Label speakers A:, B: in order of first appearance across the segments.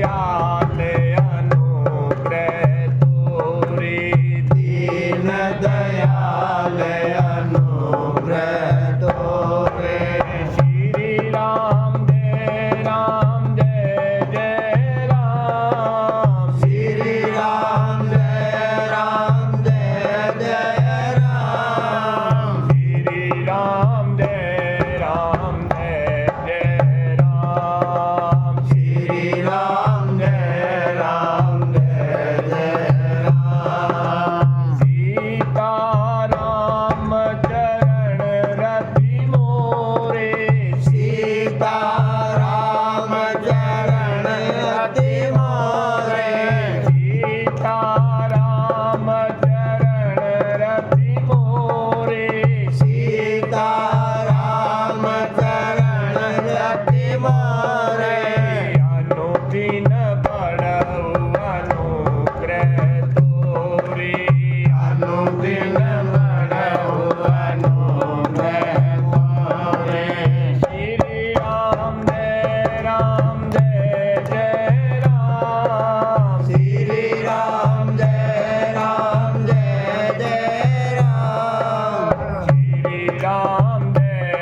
A: दयाल अनुग्रह तोरे दीन दयाल अनुग्रह तोरे श्री राम जय जय राम श्री राम जय जय राम श्री राम जय जय राम श्री राम जय जय राम सीता राम चरण रति मोरे सीता राम चरण रति मोरे सीता राम चरण रति मोरे सीता राम चरण रति मोरे अनुदिन बढ़ऊ अनुग्रह तोरे अनुदिन बढ़ऊ अनुग्रह तोरे श्री राम जय जय राम श्री राम जय जय राम श्री राम जय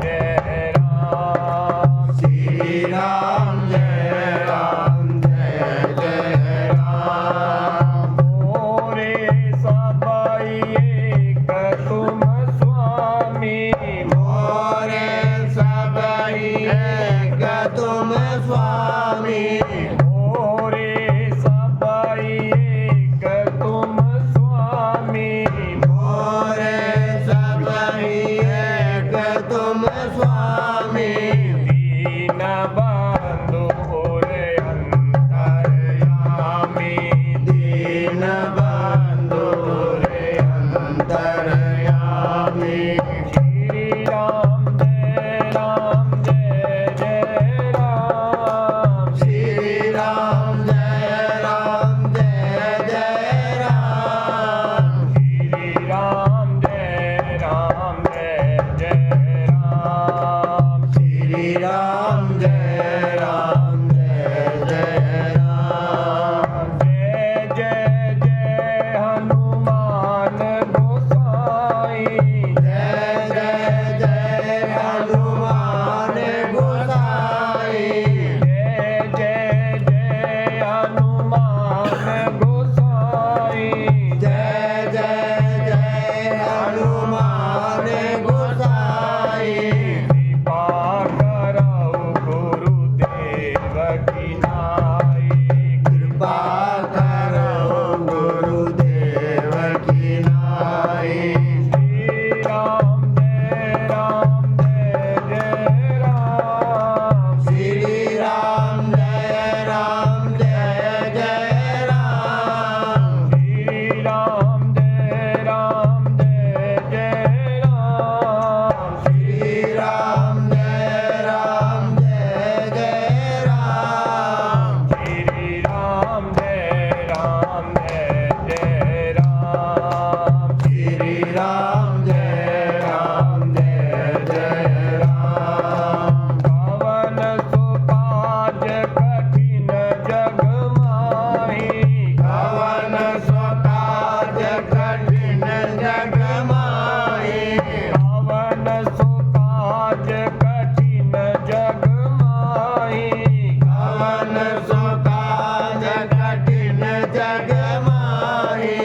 A: जय राम श्री राम जय जय राम मोरे सबई एक तुम स्वामी मोरे सबई एक तुम स्वामी मोरे सबई एक तुम स्वामी मोरे सबई एक तुम स्वामी दीन बंधु रे अंतरयामी दीन बंधु रे अंतरयामी श्री राम जय जय राम श्री राम जय जय राम श्री राम जय जय राम श्री राम जय जय राम जय जय हनुमान गोसाई जय जय हनुमान गोसाई जय जय हनुमान गोसाई जय जय हनुमान गोसाई कृपा करौ गुरुदेव की नाई कृपा करौ गुरुदेव की नाई श्री राम जय जय राम श्री राम जय जय राम श्री राम जय जय राम श्री राम जय जय राम श्री राम जय जय राम श्री राम जय जय राम पवन सुकाज कठिन जग माही पवन सुकाज कठिन जग माही पवन सुकाज कठिन जग माही पवन सुकाज कठिन जग माही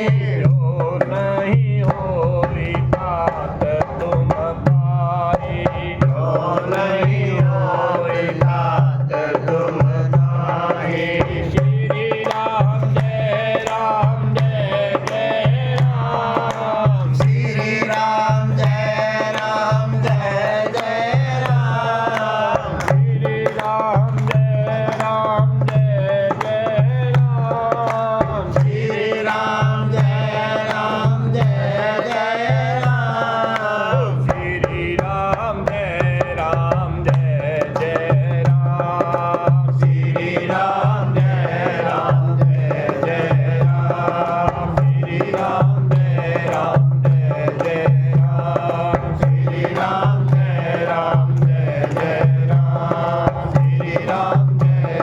A: जो नहीं होई तात तुम पाई जो नहीं होई तात तुम पाई श्री राम जय जय राम श्री राम जय जय राम श्री राम जय जय राम श्री राम जय जय राम श्री राम जय जय राम श्री राम जय जय राम श्री राम जय जय राम श्री राम जय जय राम श्री राम जय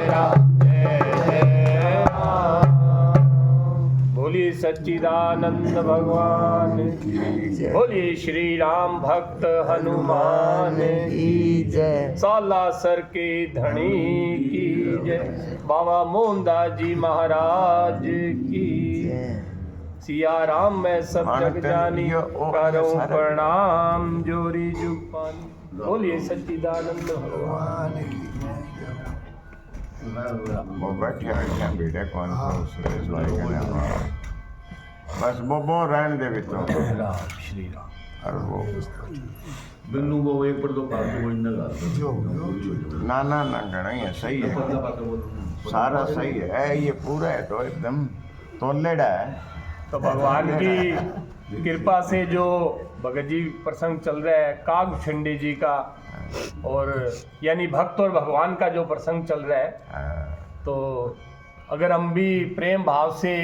A: सच्चिदानंद भगवान की। बोलिए श्री राम भक्त हनुमान की जय। सालासर के धनी की जय। बाबा मोहनदास जी महाराज की। सिया राम मैं सब जग जानी, करूं प्रणाम जोरी जुपानी। बोलिए सच्चिदानंद भगवान की।
B: वो बैठे बेटे कौन बस वो रहने दे भी तो
A: राम श्री राम।
B: और वो
C: बिन्नू वो एक पर दो पास वो इन
B: ना घना ही है, सही है, सारा सही है, ये पूरा है तो एकदम तोलेड़ा है।
A: तो भगवान की कृपा से जो भगत जी प्रसंग चल रहा है कागभूषणी जी का, और यानी भक्त और भगवान का जो प्रसंग चल रहा है, तो अगर हम भी प्रेम भाव से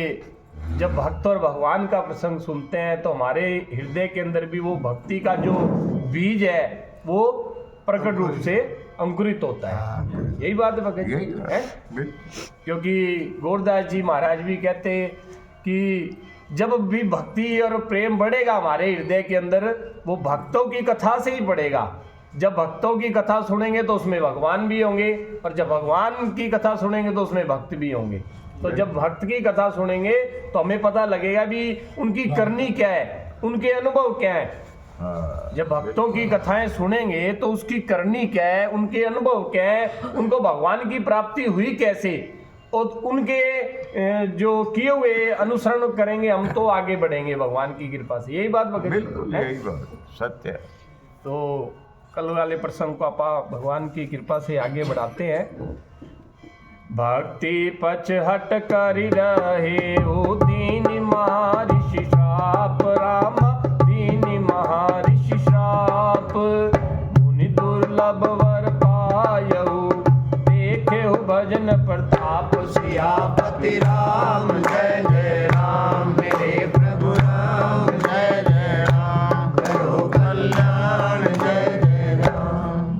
A: जब भक्त और भगवान का प्रसंग सुनते हैं तो हमारे हृदय के अंदर भी वो भक्ति का जो बीज है वो प्रकट रूप से अंकुरित होता है। यही बात है भगत जी है। क्योंकि गौरदास जी महाराज भी कहते कि जब भी भक्ति और प्रेम बढ़ेगा हमारे हृदय के अंदर, वो भक्तों की कथा से ही बढ़ेगा। जब भक्तों की कथा सुनेंगे तो उसमें भगवान भी होंगे, और जब भगवान की कथा सुनेंगे तो उसमें भक्त भी होंगे। तो जब भक्त की कथा सुनेंगे तो हमें पता लगेगा भी उनकी करनी क्या है, उनके अनुभव क्या है। जब भक्तों की कथाएं सुनेंगे तो उसकी करनी क्या है, उनके अनुभव क्या है, उनको भगवान की प्राप्ति हुई कैसे, और उनके जो किए हुए अनुसरण करेंगे हम तो आगे बढ़ेंगे भगवान की कृपा से। यही बात
B: बिल्कुल यही बात सत्य है।
A: तो कल वाले प्रसंग को आप भगवान की कृपा से आगे बढ़ाते हैं। भक्ति पछ हट कर रहे ओ दीन महर्षि श्राप, राम दीन महर्षि श्राप। मुनि दुर्लभ वर पायऊ, देखे भजन प्रताप। सियापति राम जय जय राम, मेरे प्रभु राम जय जय राम, करो कल्याण जय जय राम।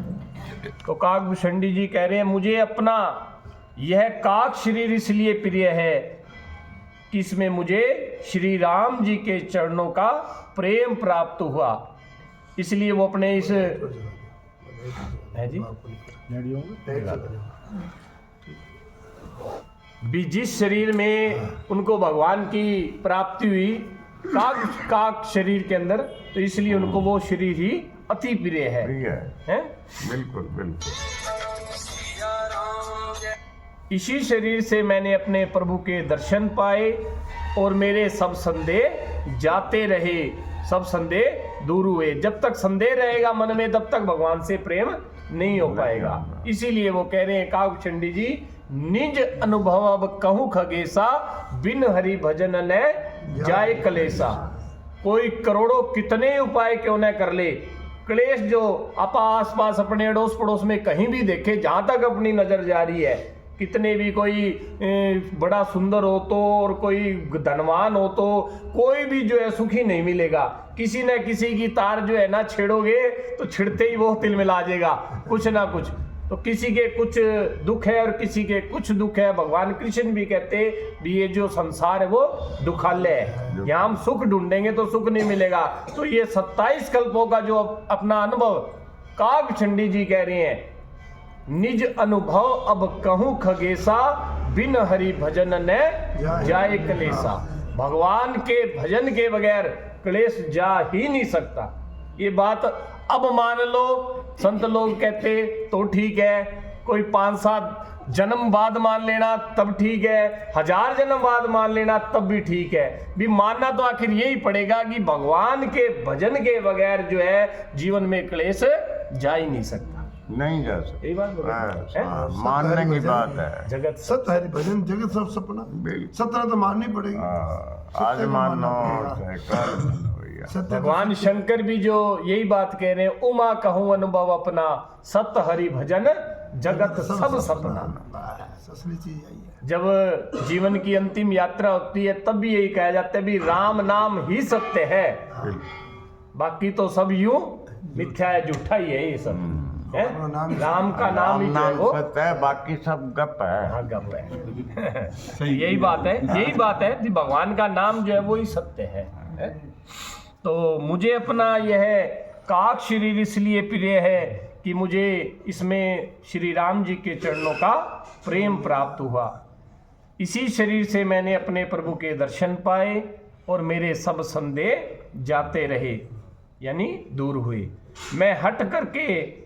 A: तो कागभूषणी जी कह रहे हैं मुझे अपना यह काक शरीर इसलिए प्रिय है कि इसमें मुझे श्री राम जी के चरणों का प्रेम प्राप्त हुआ। इसलिए वो अपने इस है जी भी जिस शरीर में उनको भगवान की प्राप्ति हुई काक शरीर के अंदर, तो इसलिए उनको वो शरीर ही अति प्रिय है।
B: बिल्कुल बिल्कुल।
A: इसी शरीर से मैंने अपने प्रभु के दर्शन पाए और मेरे सब संदेह जाते रहे, सब संदेह दूर हुए। जब तक संदेह रहेगा मन में तब तक भगवान से प्रेम नहीं हो पाएगा। इसीलिए वो कह रहे हैं कागभूषणी जी, निज अनुभव अब कहूं खगेसा, बिन हरि भजन न जाए कलेसा। कोई करोड़ों कितने उपाय क्यों न कर ले, क्लेश जो आप आस पास अपने अड़ोस पड़ोस में कहीं भी देखे, जहां तक अपनी नजर जा रही है, कितने भी कोई बड़ा सुंदर हो तो और कोई धनवान हो तो कोई भी जो है सुखी नहीं मिलेगा। किसी न किसी की तार जो है ना छेड़ोगे तो छिड़ते ही वो तिलमिला जाएगा कुछ ना कुछ। तो किसी के कुछ दुख है और किसी के कुछ दुख है। भगवान कृष्ण भी कहते भी ये जो संसार है वो दुखालय है, यहाँ हम सुख ढूंढेंगे तो सुख नहीं मिलेगा। तो ये 27 कल्पों का जो अपना अनुभव कागभूषणी जी कह रहे हैं, निज अनुभव अब कहूं खगेसा, बिन हरि भजन न जाए कलेसा। भगवान के भजन के बगैर क्लेश जा ही नहीं सकता। ये बात अब मान लो, संत लोग कहते तो ठीक है, कोई 5-7 जन्म बाद मान लेना तब ठीक है, 1000 जन्म बाद मान लेना तब भी ठीक है। भी मानना तो आखिर यही पड़ेगा कि भगवान के भजन के बगैर जो है जीवन में क्लेश जा ही नहीं सकता,
B: नहीं जा सकता।
A: यही बात
B: मानने की बात है।
A: जगत
D: सत्य हरि भजन जगत सब सपना, सत्य तो माननी पड़ेगी।
B: आज मानो
A: भगवान शंकर भी जो यही बात कह रहे हैं, उमा कहूं अनुभव अपना, सत्य हरि भजन जगत सब सपना। जब जीवन की अंतिम यात्रा होती है तब भी यही कहा जाता है भी राम नाम ही सत्य है, बाकी तो सब यूं मिथ्या है, झूठा ही है ये सब। हैं? राम का नाम ही जो है वो
B: सत्य है, बाकी सब गप है।
A: हाँ, गप है। यही बात है, यही बात है कि भगवान का नाम जो है वो ही सत्य है? तो मुझे अपना यह काक शरीर इसलिए प्रिय है कि मुझे इसमें श्री राम जी के चरणों का प्रेम प्राप्त हुआ। इसी शरीर से मैंने अपने प्रभु के दर्शन पाए और मेरे सब संदेह जाते रहे, यानी दूर हुए। मैं हट करके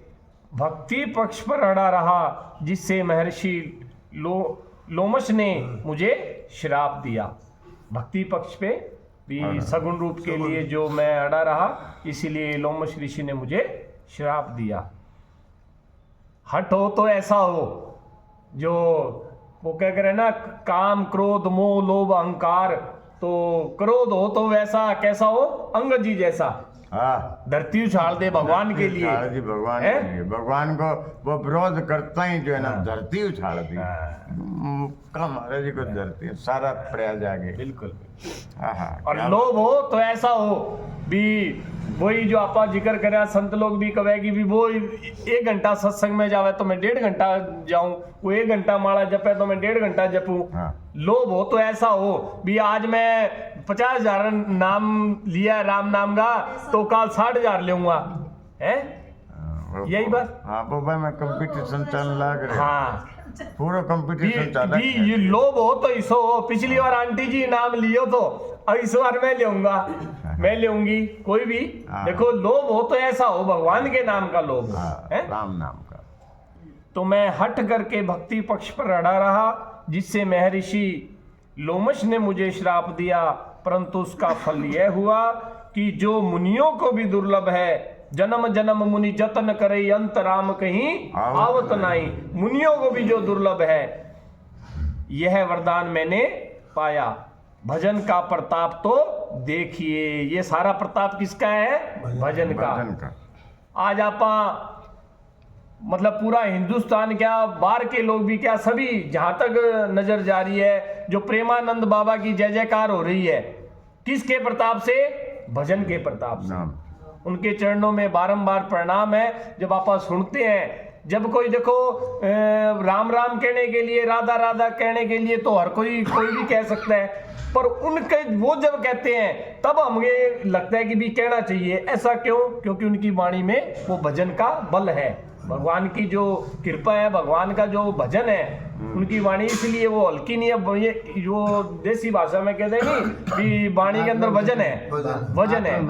A: भक्ति पक्ष पर अड़ा रहा, जिससे महर्षि लोमश ने मुझे श्राप दिया। भक्ति पक्ष पे भी सगुण रूप के लिए जो मैं अड़ा रहा, इसीलिए लोमश ऋषि ने मुझे श्राप दिया। हट हो तो ऐसा हो, जो वो क्या करे ना, काम क्रोध मोह लोभ अहंकार, तो क्रोध हो तो वैसा कैसा हो, अंगद जी जैसा,
B: हाँ,
A: धरती उछाल दे भगवान के लिए।
B: जी भगवान के लिए, भगवान को वो विरोध करता ही जो है ना, धरती उछाल दी। का महाराज जी को धरती सारा प्रयास आगे।
A: बिल्कुल।
B: हाँ,
A: और लोभ हो तो ऐसा हो भी, वही जो आपा जिक्र करे, संत लोग भी कहेगी भी वो 1 घंटा सत्संग में जावे तो मैं 1.5 घंटा जाऊं, वो 1 घंटा माला जपे तो मैं 1.5 घंटा जपूं।
B: हाँ।
A: लोभ हो तो ऐसा हो भी, आज मैं 50,000 नाम लिया राम नाम का, तो कल 60,000 लूंगा, है यही बात।
B: हाँ, वो भाई मैं कंपटीशन चल लग रहा।
A: हाँ,
B: पूरा कंपटीशन चल
A: ये लोभ हो तो इसो हो। पिछली बार आंटी जी नाम लियो तो अब इस बार मैं लूंगा, मैं लूंगी, कोई भी। देखो, लोभ हो तो ऐसा हो, भगवान के नाम का लोभ हो, है
B: राम नाम का।
A: तो मैं हट करके भक्ति पक्ष पर अड़ा रहा, जिससे महर्षि लोमश ने मुझे श्राप दिया। परंतु उसका फल यह हुआ कि जो मुनियों को भी दुर्लभ है, जन्म जन्म मुनि जतन करे, अंत राम कहीं आवत नाई। मुनियों को भी जो दुर्लभ है, यह वरदान मैंने पाया। भजन का प्रताप तो देखिए। ये सारा प्रताप किसका है? भजन का। आज आपा मतलब पूरा हिंदुस्तान क्या, बाहर के लोग भी क्या, सभी जहां तक नजर जा रही है, जो प्रेमानंद बाबा की जय जयकार हो रही है, किसके प्रताप से? भजन के प्रताप से। उनके चरणों में बारंबार प्रणाम है। जब आप सुनते हैं, जब कोई देखो राम राम कहने के लिए, राधा राधा कहने के लिए तो हर कोई भी कह सकता है, पर उनके वो जब कहते हैं तब हमें लगता है कि भी कहना चाहिए। ऐसा क्यों? क्योंकि उनकी वाणी में वो भजन का बल है, भगवान की जो कृपा है, भगवान का जो भजन है, उनकी वाणी इसलिए वो हल्की नहीं है। ये जो देसी भाषा में कहते हैं कि वाणी के अंदर वजन है, वजन है,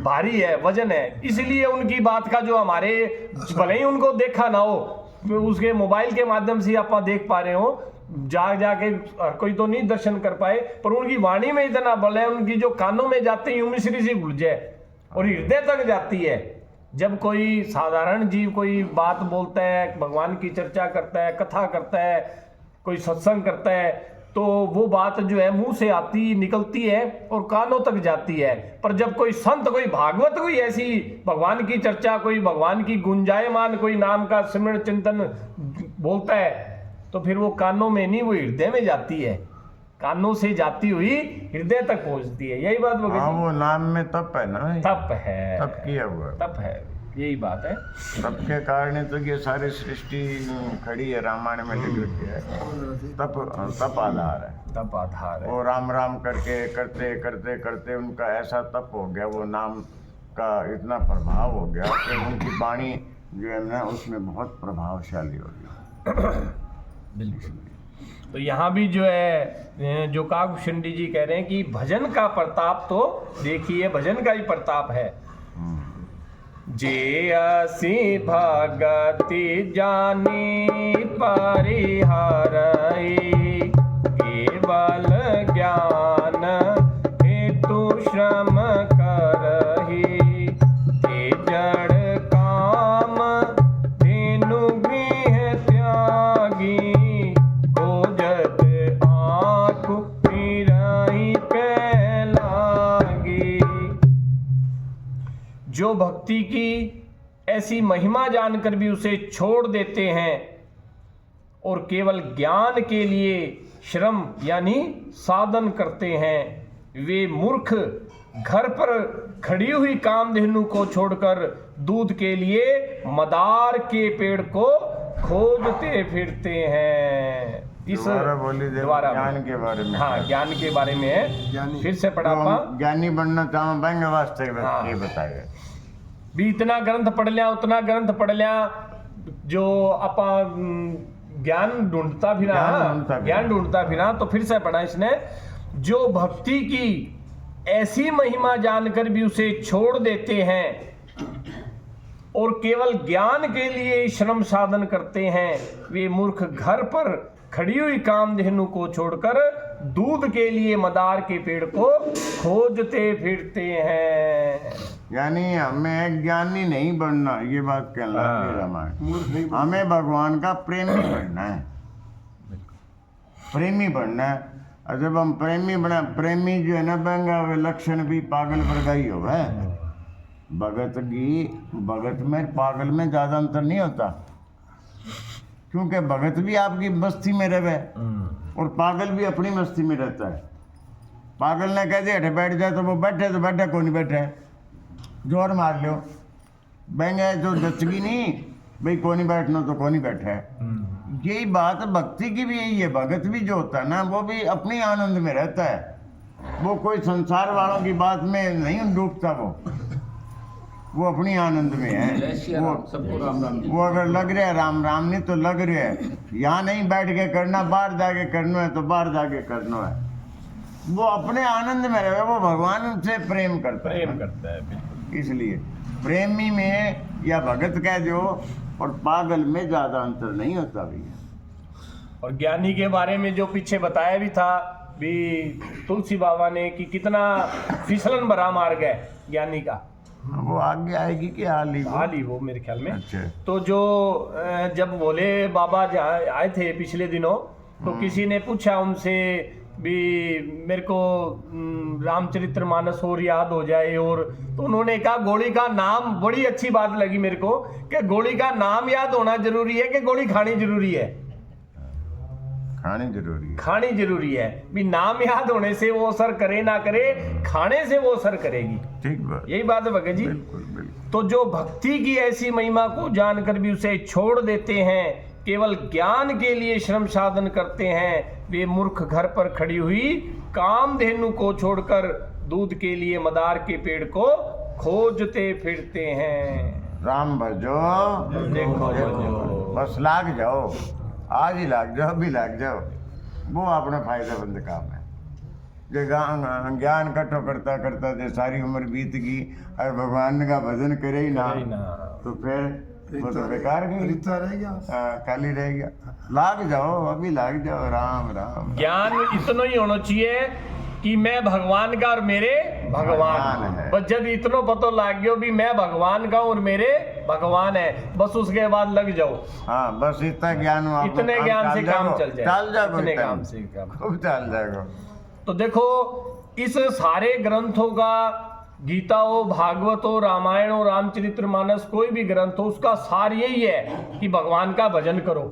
A: भारी है, वजन है। इसलिए उनकी बात का जो हमारे, भले ही उनको देखा ना हो, उसके मोबाइल के माध्यम से आप देख पा रहे हो, जाके हर कोई तो नहीं दर्शन कर पाए, पर उनकी वाणी में इतना बल है, उनकी जो कानों में जाते ही मिश्री सी घुल जाए और हृदय तक जाती है। जब कोई साधारण जीव कोई बात बोलता है, भगवान की चर्चा करता है, कथा करता है, कोई सत्संग करता है, तो वो बात जो है मुंह से आती निकलती है और कानों तक जाती है। पर जब कोई संत, कोई भागवत, कोई ऐसी भगवान की चर्चा, कोई भगवान की गुंजायमान कोई नाम का सिमरण चिंतन बोलता है, तो फिर वो कानों में नहीं, वो हृदय में जाती है, कानों से जाती हुई हृदय तक पहुंचती है। यही बात
B: वो नाम में तप है ना,
A: तप है,
B: तप किया हुआ,
A: तप है, यही बात है।
B: तप के कारण तो ये सारी सृष्टि खड़ी है, रामायण में लिखी है। तप आधार है,
A: तप आधार है।
B: वो राम राम करके करते करते करते उनका ऐसा तप हो गया, वो नाम का इतना प्रभाव हो गया कि उनकी वाणी जो है ना, उसमें बहुत प्रभावशाली हो गई।
A: बिल्कुल। तो यहाँ भी जो है, जो काकभूषणी जी कह रहे हैं कि भजन का प्रताप तो देखिए, भजन का ही प्रताप है। जे असी भगति जानी परिहरई, केवल ज्ञान हेतु श्रम करही, के जड़ काम धेनु गृह त्यागी, जो भक्ति की ऐसी महिमा जानकर भी उसे छोड़ देते हैं और केवल ज्ञान के लिए श्रम यानी साधन करते हैं, वे मूर्ख घर पर खड़ी हुई कामधेनु को छोड़कर दूध के लिए मदार के पेड़ को खोजते फिरते हैं। इस
B: दोबारा बोली दे,
A: दोबारा
B: ज्ञान के बारे में।
A: हाँ, ज्ञान के बारे में है।
D: ज्ञानी।
A: फिर से पढ़ा
B: तो
A: पा
B: हम ज्ञानी बनना चाहो बैंक वास्ते
A: हाँ।
B: ये बताएगा।
A: भी इतना ग्रंथ पढ़ लिया, उतना ग्रंथ पढ़ लिया, जो आपा ज्ञान ढूंढता फिरा, ज्ञान ढूंढता फिरा। तो फिर से पढ़ा इसने, जो भक्ति की ऐसी महिमा जानकर भी उसे छोड़ देते हैं और केवल ज्ञान के लिए श्रम साधन करते हैं, वे मूर्ख घर पर खड़ी हुई कामधेनु को छोड़कर दूध के लिए मदार के पेड़ को खोजते फिरते हैं।
B: यानी हमें ज्ञानी नहीं बनना, ये बात कहना है रामायण। हमें भगवान का प्रेमी बनना है, प्रेमी बनना है। और जब हम प्रेमी बना, प्रेमी जो है ना बंगा वे लक्षण भी पागल वर्गा ही होगा। भगत में पागल में ज्यादा अंतर नहीं होता, क्योंकि भगत भी आपकी मस्ती में रहे और पागल भी अपनी मस्ती में रहता है। पागल ने कह दिया हटे बैठ जाए तो वो बैठे, तो बैठे को नहीं बैठे, जोर मार लो बहंगे जो जचगी नहीं भाई, को नहीं बैठना तो को नहीं बैठे। यही बात भक्ति की भी यही है। भगत भी जो होता है ना, वो भी अपनी आनंद में रहता है, वो कोई संसार वालों की बात में नहीं डूबता, वो अपनी आनंद में है।
C: सबको राम राम।
B: वो अगर लग रहा है राम राम नहीं तो लग रहा है यहाँ नहीं बैठ के करना, बाहर जाके करना है तो बाहर जाके करना है। वो अपने आनंद में रहे, वो भगवान से प्रेम करता है,
A: बिल्कुल।
B: इसलिए प्रेमी में या भगत कह जो और पागल में ज्यादा अंतर नहीं होता भैया।
A: और ज्ञानी के बारे में जो पीछे बताया भी था भी तुलसी बाबा ने कि कितना फिसलन भरा मार्ग है ज्ञानी का,
B: वो आगे आएगी कि हाल ही
A: वो मेरे ख्याल में।
B: अच्छा।
A: तो जो जब भोले बाबा जहाँ आए थे पिछले दिनों, तो किसी ने पूछा उनसे भी मेरे को रामचरितमानस और याद हो जाए, और तो उन्होंने कहा गोली का नाम, बड़ी अच्छी बात लगी मेरे को कि गोली का नाम याद होना जरूरी है कि गोली खानी जरूरी है?
B: खानी जरूरी है,
A: खानी जरूरी है भी। नाम याद होने से वो असर करे ना करे, खाने से वो असर करेगी।
B: ठीक बात,
A: यही बात है भगत जी।
B: बिल्कुल बिल्कुल।
A: तो जो भक्ति की ऐसी महिमा को जानकर भी उसे छोड़ देते हैं, केवल ज्ञान के लिए श्रम साधन करते हैं, वे मूर्ख घर पर खड़ी हुई कामधेनु को छोड़कर दूध के लिए मदार के पेड़ को खोजते फिरते हैं।
B: राम भजो,
A: देखो भजो।
B: बस लाग जाओ, आज ही लाग जाओ, अभी लाग जाओ, वो अपना फायदेमंद काम है। जो ज्ञान इकट्ठो करता करता जो सारी उम्र बीत गई और भगवान का भजन करे ही ना, तो फिर वो तो बेकार गई,
D: रिश्ता रह गया,
B: खाली रह गया। लाग जाओ, अभी लाग जाओ, राम राम।
A: ज्ञान इतना ही होना चाहिए कि मैं भगवान का और मेरे भगवान
B: है।
A: बस जब इतना पता लग गया भी मैं भगवान का और मेरे भगवान है, बस उसके बाद लग जाओ।
B: हाँ, बस इतना ज्ञान हो,
A: इतने ज्ञान से काम चल जाए,
B: चल जाए,
A: इतने काम से काम
B: खूब चल जाएगा।
A: तो देखो इस सारे ग्रंथों का, गीता हो, भागवत हो, रामायण हो, रामचरितमानस, कोई भी ग्रंथ हो, उसका सार यही है कि भगवान का भजन करो।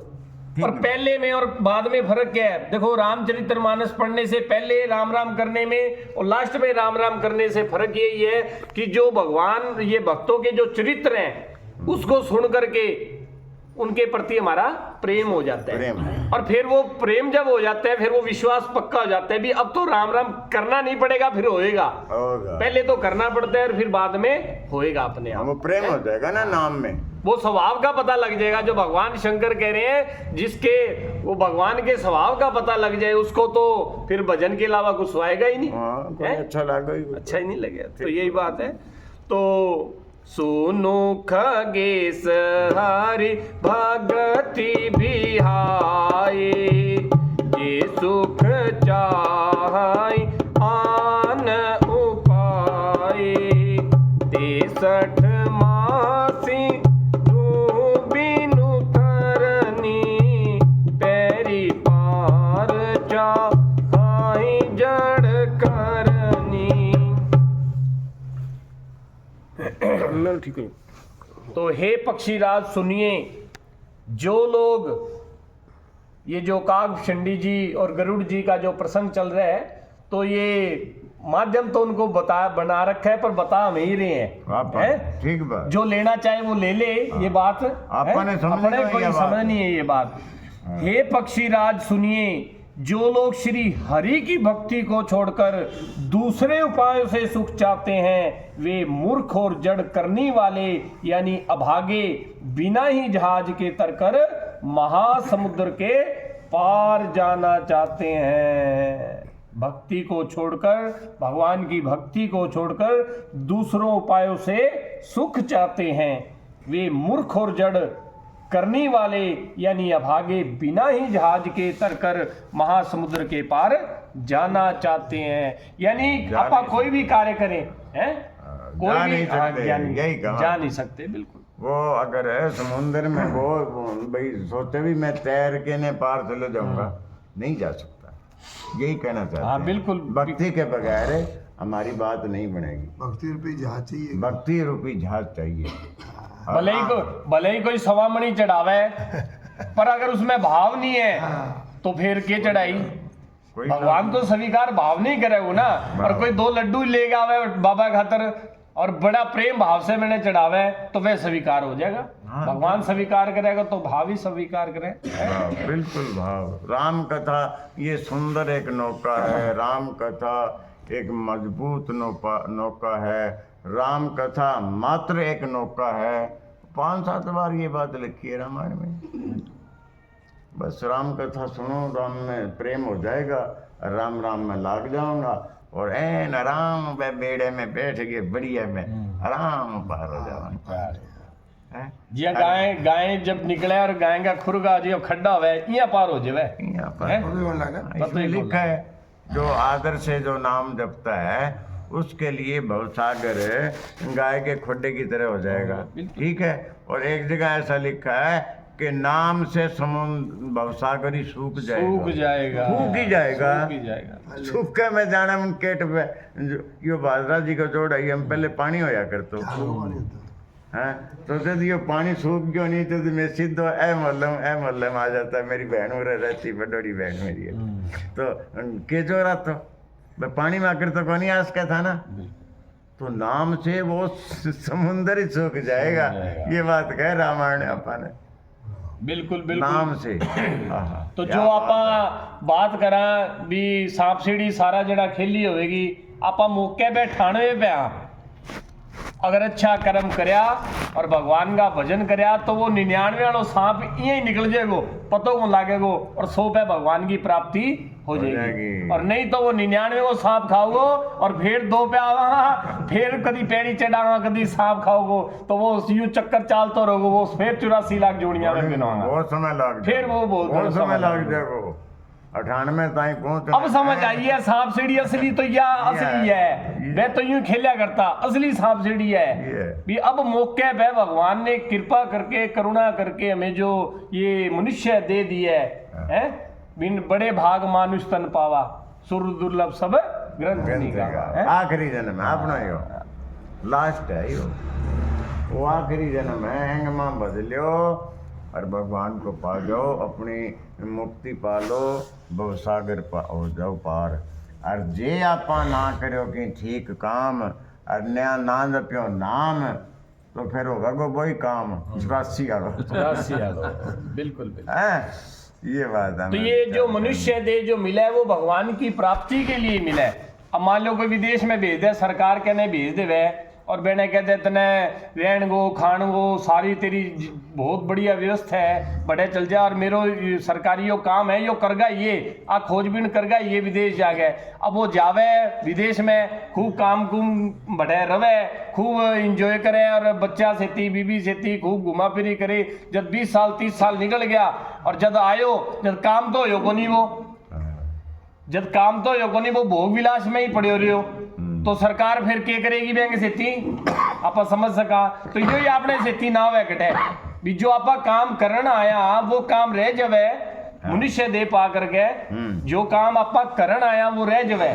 A: और पहले में और बाद में फर्क क्या है? देखो रामचरितमानस पढ़ने से पहले राम राम करने में और लास्ट में राम राम करने से फर्क यही है कि जो भगवान, ये भक्तों के जो चरित्र हैं उसको सुन करके उनके प्रति हमारा प्रेम हो जाता है। और फिर वो प्रेम जब हो जाता है, फिर वो विश्वास पक्का हो जाता है भी अब तो राम राम करना नहीं पड़ेगा, फिर होएगा। पहले तो करना पड़ता है और फिर बाद में होएगा अपने आप।
B: वो प्रेम हो जाएगा ना नाम में,
A: वो स्वभाव का पता लग जाएगा। जो भगवान शंकर कह रहे हैं, जिसके वो भगवान के स्वभाव का पता लग जाए उसको तो फिर भजन के अलावा कुछ आएगा ही नहीं।
B: अच्छा लगा,
A: अच्छा ही नहीं लगे। तो यही बात है। तो सुनु खगेश हरि भगति बिहाए, जे सुख चाहि आन उपाय, 63 मासी बिनु तरनी, पैरी पार चाहि जड़ करनी। ठीक है। तो हे पक्षीराज सुनिए, जो लोग ये जो कागभूषणी जी और गरुड़ जी का जो प्रसंग चल रहा है, तो ये माध्यम तो उनको बना रखा है, पर बता हम ही रहे
B: आप
A: हैं।
B: ठीक बात।
A: जो लेना चाहे वो ले ले, ये बात
B: अपने समझ
A: अपने
B: लो
A: कोई
B: ये बात।
A: समझ नहीं है ये बात। हे पक्षीराज सुनिए, जो लोग श्री हरि की भक्ति को छोड़कर दूसरे उपायों से सुख चाहते हैं, वे मूर्ख और जड़ करनी वाले यानी अभागे, बिना ही जहाज के तरकर महासमुद्र के पार जाना चाहते हैं। भक्ति को छोड़कर, भगवान की भक्ति को छोड़कर दूसरों उपायों से सुख चाहते हैं, वे मूर्ख और जड़ करनी वाले यानी अभागे, बिना ही जहाज के तरकर महासमुद्र के पार जाना चाहते हैं। यानी आपा कोई भी कार्य करें, हैं, कोई
B: जा
A: भी
B: नहीं सकते, यही कहा।
A: जा नहीं सकते, बिल्कुल।
B: वो अगर है समुद्र में वो भाई सोचे भी मैं तैर के ने पार चले जाऊंगा, नहीं जा सकता। यही कहना चाहते
A: हाँ,
B: हैं।
A: बिल्कुल।
B: भक्ति के बगैर हमारी बात नहीं बनेगी।
D: भक्ति रुपये जहाज चाहिए।
B: भक्ति रूपी जहाज चाहिए।
A: भले ही कोई सवामणि चढ़ावे, पर अगर उसमें भाव नहीं है तो फिर के चढ़ाई।
B: कोई
A: भगवान तो स्वीकार भाव नहीं करे वो ना। और कोई 2 लड्डू ले आवे बाबा खातर और बड़ा प्रेम भाव से मैंने चढ़ावे, तो वह स्वीकार हो जाएगा।
B: हाँ।
A: भगवान स्वीकार करेगा तो भाव ही स्वीकार करे।
B: भाव, बिल्कुल भाव। राम कथा ये सुंदर एक नौका है। राम कथा एक मजबूत नौका है। राम कथा मात्र एक नौका है। 5-7 बार ये बात लिखी है रामायण में। बस राम कथा सुनो, राम में प्रेम हो जाएगा, राम राम में लाग जाऊंगा और एन आराम बेड़े में बैठ के बढ़िया में आराम पार हो जाऊंगा।
A: जी गाय जब निकले और गाय का खुरगा जो खड्डा हुआ है, यहाँ पार हो जाए।
B: यहाँ पर
A: हैं?
B: इसमें लिखा है जो आदर से जो नाम जपता है उसके लिए भवसागर गाय के खुड्डे की तरह हो जाएगा। ठीक है। और एक जगह ऐसा लिखा है कि नाम से समुद्र भवसागर ही सूख जाएगा।
A: सूख जाएगा,
B: सूख ही जाएगा,
A: सूख ही जाएगा।
B: सूख के मैं जाना मन केट पे यो बादरा जी को जोड़ आई हम पहले पानी होया करतो हैं। तो जब ये पानी सूख गयो नहीं तो मैं सीधो ए मल्लम आ जाता है। मेरी बहन उरे रहती, बड़ी बहन मेरी है। तो के जो रहा तो मैं पानी में आकर तो कौन आस का था ना। तो नाम से वो समुंदर ही सूख जाएगा। ये बात कह रामायण अपन ने।
A: बिल्कुल
B: नाम से।
A: तो जो आप बात करा भी सांप सीढ़ी सारा जड़ा खेली होगी, आप मौके पे 98 पे अगर अच्छा कर्म करया और भगवान का भजन करया तो वो 99 वालों सांप यही निकल जाएगो, पतो को लागेगो और 100 पे भगवान की प्राप्ति हो जाएगी। और नहीं तो वो 99 को सांप खाओगो और फिर 2 पे आवा, फिर कभी पेड़ी चढ़ावा, कभी सांप खाओगो, तो वो यूं चक्कर चालते रहोगे। वो फिर 84 लाख जोड़ियां में गिनवाना,
B: बहुत समय लग
A: फिर वो बहुत
B: समय लग जाएगा। 98 ताई पहुंच।
A: अब समझ आइए सांप सीढ़ी असली तो या असली है। मैं तो यूं खेला करता, असली सांप सीढ़ी है भी। अब मौके पे भगवान ने कृपा करके, करुणा करके हमें जो ये मनुष्य दे दिया है, बिन बड़े भाग मानुष तन पावा, सुर दुर्लभ सब ग्रंथ नहीं गावा।
B: आखिरी जन्म है अपना, यो लास्ट है यो, वो आखिरी जन्म है। हैंग मां बदलियो और भगवान को पा जाओ, अपनी मुक्ति पालो, भवसागर हो जाओ पार। और जे आपा ना करो कि ठीक काम और नया ना जपियो नाम, तो फिर होगा गो वही काम 84 आलो।
A: बिल्कुल
B: हैं? ये बात है।
A: तो ये जो मनुष्य देह जो मिला है वो भगवान की प्राप्ति के लिए मिला है। अब मान लो कोई विदेश में भेज दे, सरकार कहने भेज दे वह, और मैंने कहते तने रहन गो खान गो सारी तेरी बहुत बढ़िया व्यवस्था है, बड़े चल जा और मेरो सरकारी यो काम है, यो करगा ये आ खोजबीन करगा ये विदेश जा गए। अब वो जावे विदेश में, खूब काम कुम बढ़े रवे, खूब इंजॉय करे और बच्चा सेती बीबी सेती खूब घुमा फिरी करे। जब 20 साल 30 साल निकल गया और जब आयो, जब काम तो हो को नहीं, जब काम तो हो को नहीं, वो भोग विलास में ही पड़े हो रहे हो, तो सरकार फिर क्या करेगी बैंक सेती आप समझ सका। तो यो ही आपने सेती ना हुआ कटे भी, जो आपा काम करना आया वो काम रह जावे, मनुष्य दे पा करके जो काम आपा करना आया वो रह जावे,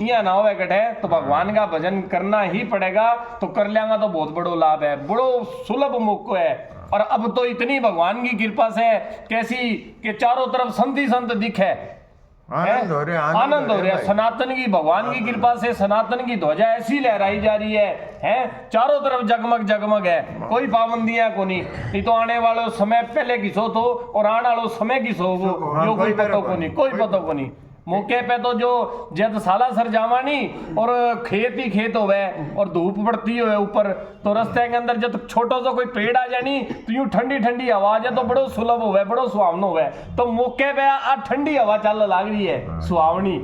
A: यहाँ ना हुआ कटे। तो भगवान का भजन करना ही पड़ेगा, तो कर लेंगा तो बहुत बड़ो लाभ है, बड़ो सुलभ मौका है। और अब तो इतनी भगवान की कृपा से कैसी कि चारों तरफ संत ही संत दिखे
B: आनंद हो रहे,
A: आनंद हो रहा है।
B: भाई।
A: सनातन की, भगवान की कृपा से सनातन की ध्वजा ऐसी लहराई जा रही है, चारों तरफ जगमग जगमग है, कोई पाबंदियां को नहीं तो आने वाले समय पहले किसो तो और आने वाले समय किसो वो
B: हाँ,
A: यो कोई
B: कोई
A: पतो को नहीं, कोई पतो को नहीं। मौके पे तो जो जद साला सर जावानी और खेत ही खेत होवे और धूप पड़ती हो ऊपर, तो रास्ते के अंदर जब छोटो सा कोई पेड़ आ जानी तो यूं ठंडी ठंडी आवाज है तो बड़ो सुलभ होवे, बड़ो सुहावनो होवे। तो मौके पे आ ठंडी हवा चल लाग रही है सुहावनी,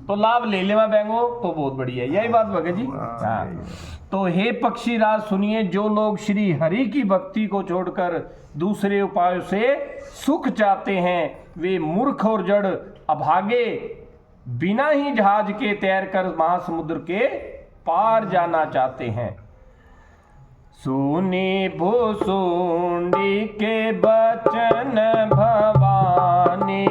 A: तो लाभ ले लेवा बैंगो तो बहुत बढ़िया है। यही बात भगत जी। हाँ। तो हे पक्षी राज सुनिए, जो लोग श्री हरि की भक्ति को छोड़कर दूसरे उपायों से सुख चाहते हैं वे मूर्ख और जड़ अभागे बिना ही जहाज के तैरकर महासमुद्र के पार जाना चाहते हैं। सुनी भुसुंडी के बचन भवानी,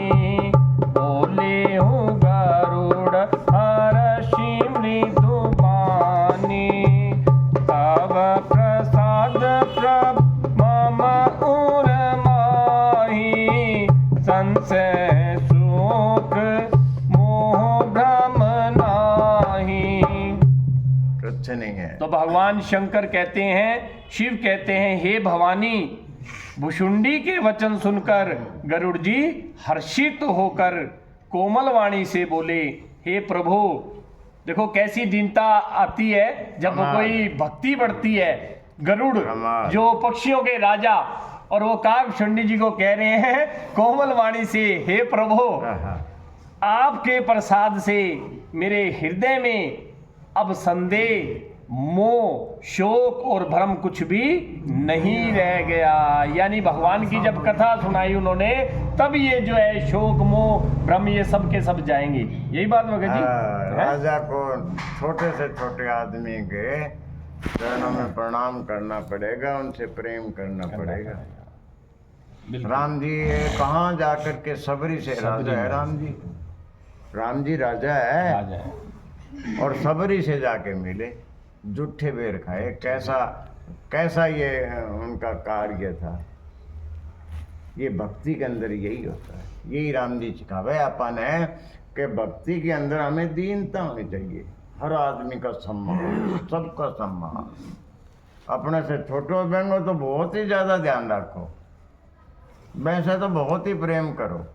A: बोले हूँ गरुड़ हर्षि मृदुबानी, तब प्रसाद प्रभ मम उर माही, संशय सुख मोह भ्रम नाही।
B: कुछ नहीं है।
A: तो भगवान शंकर कहते हैं, शिव कहते हैं, हे भवानी, भुषुंडी के वचन सुनकर गरुड़ जी हर्षित होकर कोमल वाणी से बोले, हे प्रभु। देखो कैसी दीनता आती है जब कोई भक्ति बढ़ती है। गरुड़ जो पक्षियों के राजा, और वो काकभुषुंडी जी को कह रहे हैं कोमल वाणी से, हे प्रभु, आपके प्रसाद से मेरे हृदय में अब संदेह, मोह, शोक और भ्रम कुछ भी नहीं रह गया। यानी भगवान की जब कथा सुनाई उन्होंने, तब ये जो है शोक, मोह, भ्रम ये सब के सब जाएंगे। यही बात भगत जी।
B: राजा को छोटे से छोटे आदमी के चरणों में प्रणाम करना पड़ेगा, उनसे प्रेम करना पड़ेगा। राम जी कहाँ जाकर के सबरी से राजा है। राम जी राजा है और सबरी से जाके मिले, जूठे बेर खाए। कैसा ये उनका कार्य था। ये भक्ति के अंदर यही होता है। यही राम जी सिखावे अपन है कि भक्ति के अंदर हमें दीनता होनी चाहिए। हर आदमी का सम्मान, सबका सम्मान। अपने से छोटो बहनों तो बहुत ही ज्यादा ध्यान रखो, वैसे तो बहुत ही प्रेम करो।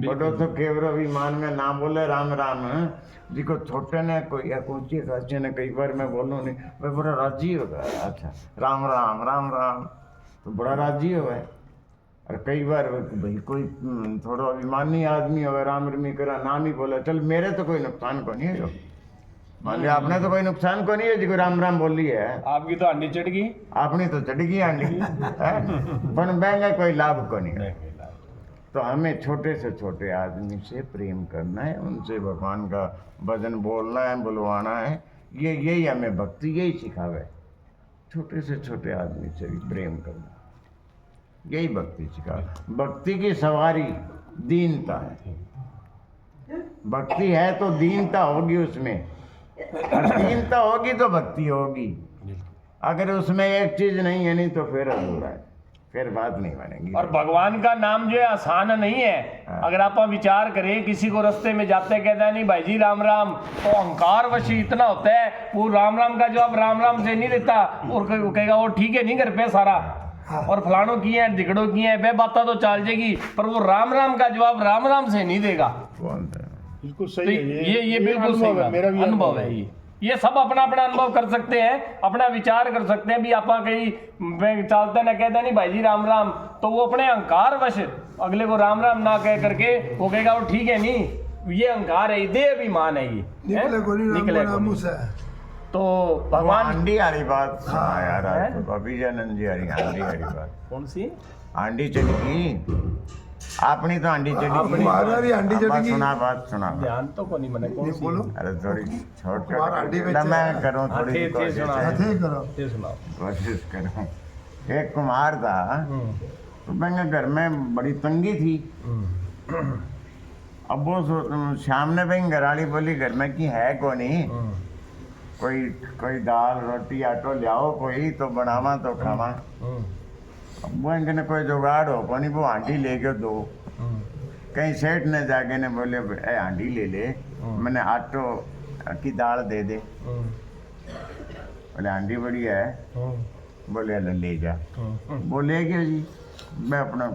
B: बड़ो तो केवल अभिमान में ना बोले राम राम, जी को छोटे ने कोई या कुछ खाचे ने कई बार मैं बोलूँ नहीं, वह बड़ा राजी हो गया। अच्छा राम राम राम राम तो बड़ा राजी हो गए। और कई बार भाई कोई थोड़ा अभिमानी आदमी हो, राम रमी करा नाम ही बोला, चल मेरे तो कोई नुकसान को नहीं है। जो मान लिया आपने तो कोई नुकसान को नहीं है जी को राम राम बोली है।
A: आपकी तो अंडी चढ़ गई,
B: आपने तो चढ़ गई अंडी, पर बहंगा कोई लाभ को नहीं है। तो हमें छोटे से छोटे आदमी से प्रेम करना है, उनसे भगवान का भजन बोलना है, बुलवाना है। यही हमें भक्ति यही सिखावे। छोटे से छोटे आदमी से भी प्रेम करना, यही भक्ति सिखावे। भक्ति की सवारी दीनता है। भक्ति है तो दीनता होगी उसमें, दीनता होगी तो भक्ति होगी। अगर उसमें एक चीज नहीं है नहीं तो फिर अधूरा है, फिर बात नहीं बनेगी।
A: और भगवान का नाम जो है आसान नहीं है। अगर आप विचार करें, किसी को रास्ते में जाते कहता है नहीं भाई जी राम राम, तो अहंकार वशी इतना होता है, वो राम राम का जवाब राम राम से नहीं देता और कहेगा वो ठीक है नहीं घर पे सारा, और फलानों की है, दिगड़ों की है, वे बात तो चल जाएगी, पर वो राम राम का जवाब राम राम से नहीं देगा।
D: बिल्कुल
A: तो
D: सही है।
A: ये बिल्कुल सही बात,
D: मेरा भी
A: अनुभव है। ये सब अपना अपना अनुभव कर सकते हैं, अपना विचार कर सकते हैं। भी आप कहीं चलते ना कहते नहीं भाई जी राम राम, तो वो अपने अहंकार वश अगले को राम राम ना कह करके वो कहेगा वो ठीक है नहीं, ये अहंकार है, दे अभिमान है, ये
D: निकले को नहीं
A: निकले
D: राम मुंह से।
A: तो भगवान
B: आंडी वाली बात सुना यार, अभिजानंद जी आंडी वाली बात।
A: कौन सी
B: आंडी चढ़ी आपनी तो आंडी चढ़ी
D: हमारा भी आंडी चढ़ी।
B: सुना बात सुना।
A: ध्यान तो को नहीं मने कौन सी
D: बोलो।
B: अरे थोड़ी छोड़
D: हमारा आंडी
B: कर
D: बेचे
B: मैं करूं थोड़ी सी कोशिश
A: सुना।
D: थे करो।
A: ये सुनाओ।
B: कोशिश करूं। एक कुम्हार था, तो मैं घर में बड़ी तंगी थी। अब वो शाम ने भाई घराली बोली घर में की है को नहीं, कोई दाल रोटी आटो लियाओ कोई तो बनावा तो खावा। अब वो इनके कोई जुगाड़ हो को नहीं, वो आंटी ले गयो दो। कहीं सेठ ने जाके ने बोले ए हांडी ले ले, मैंने आटो की दाल दे दे। बोले हांडी बढ़िया है। बोले ले जा। बोले क्यों जी, मैं अपना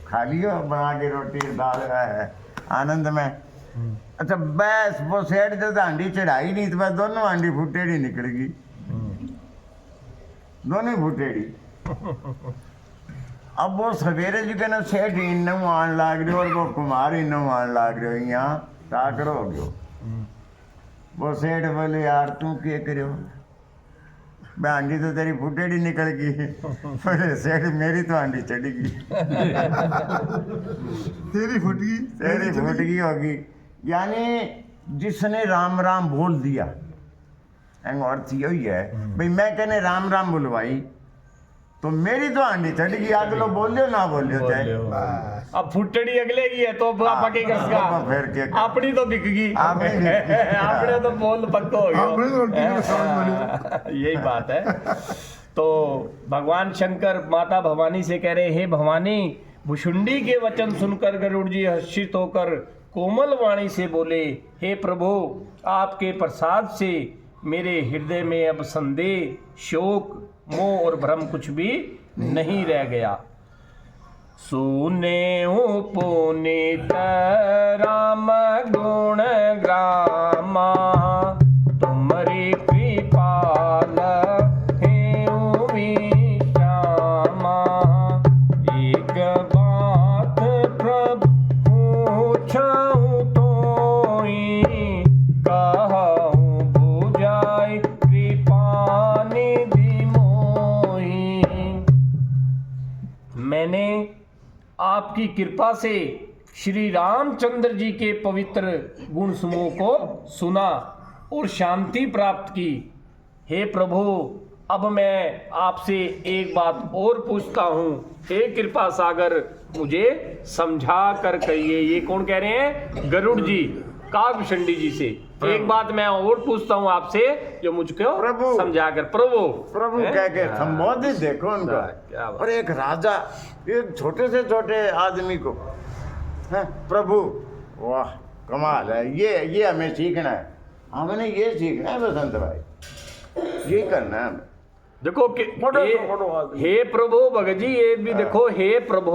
B: खा लियो बना के रोटी दाल है आनंद में। अच्छा बस वो सेठ जब हांडी चढ़ाई नहीं तो मैं दोनों हांडी फुटेड़ी निकल गई, दोनों ही फुटेड़ी। अब वो सवेरे जी कहना सेठ इन्नू आन लाग रहे और वो कुमार इन्नू आन लाग रहे हो, यहाँ ताकरो हो गयो। वो सेठ बोले यार तू क्या करो, मैं हांडी तो तेरी फुटेड़ी निकल गई। बोले सेठ मेरी तो हांडी चढ़ी गई।
D: तेरी फुट गई,
B: तेरी फुट गई होगी। यानी जिसने राम राम बोल दिया, अर्थ यही है भाई, मैं कहने राम राम बुलवाई तो मेरी तो हांडी चढ़ गई। अगलो बोलियो ना बोलियो चाहे,
A: अब फुटड़ी अगले की है तो पकेगा
B: फिर क्या
A: अपनी तो बिक गई, आपने तो बोल पक्का हो
D: आपने तो रोटी में समझ
A: गया। यही बात है। तो भगवान शंकर माता भवानी से कह रहे, हे भवानी, भुषुंडी के वचन सुनकर गरुड़ जी हर्षित होकर कोमल वाणी से बोले, हे प्रभु, आपके प्रसाद से मेरे हृदय में अब संदेह, शोक, मोह और भ्रम कुछ भी नहीं रह गया। सुने पुनीत राम गुण ग्रामा, तुम्हारी कृपाल हेउ विश्रामा। एक बात प्रभु पूछऊं तोई, कहूं बुझाई कृपा निधि मोही। मैंने आपकी कृपा से श्री रामचंद्र जी के पवित्र गुण समूह को सुना और शांति प्राप्त की। हे प्रभु, अब मैं आपसे एक बात और पूछता हूँ, हे कृपा सागर, मुझे समझा कर कहिए। ये कौन कह रहे हैं? गरुड़ जी काकभूषणी जी से। एक बात मैं और पूछता हूँ आपसे, जो मुझको
B: प्रभु
A: समझा कर। प्रभु
B: प्रभु कह के संबोधित देखो उनका।
A: क्या बात।
B: और एक राजा एक छोटे से छोटे आदमी को है प्रभु, वाह कमाल है। ये हमें सीखना है, हमने ये सीखना है बसंत भाई, ये करना है हमें।
A: देखो हे प्रभु भगत जी, ये भी देखो, हे प्रभु,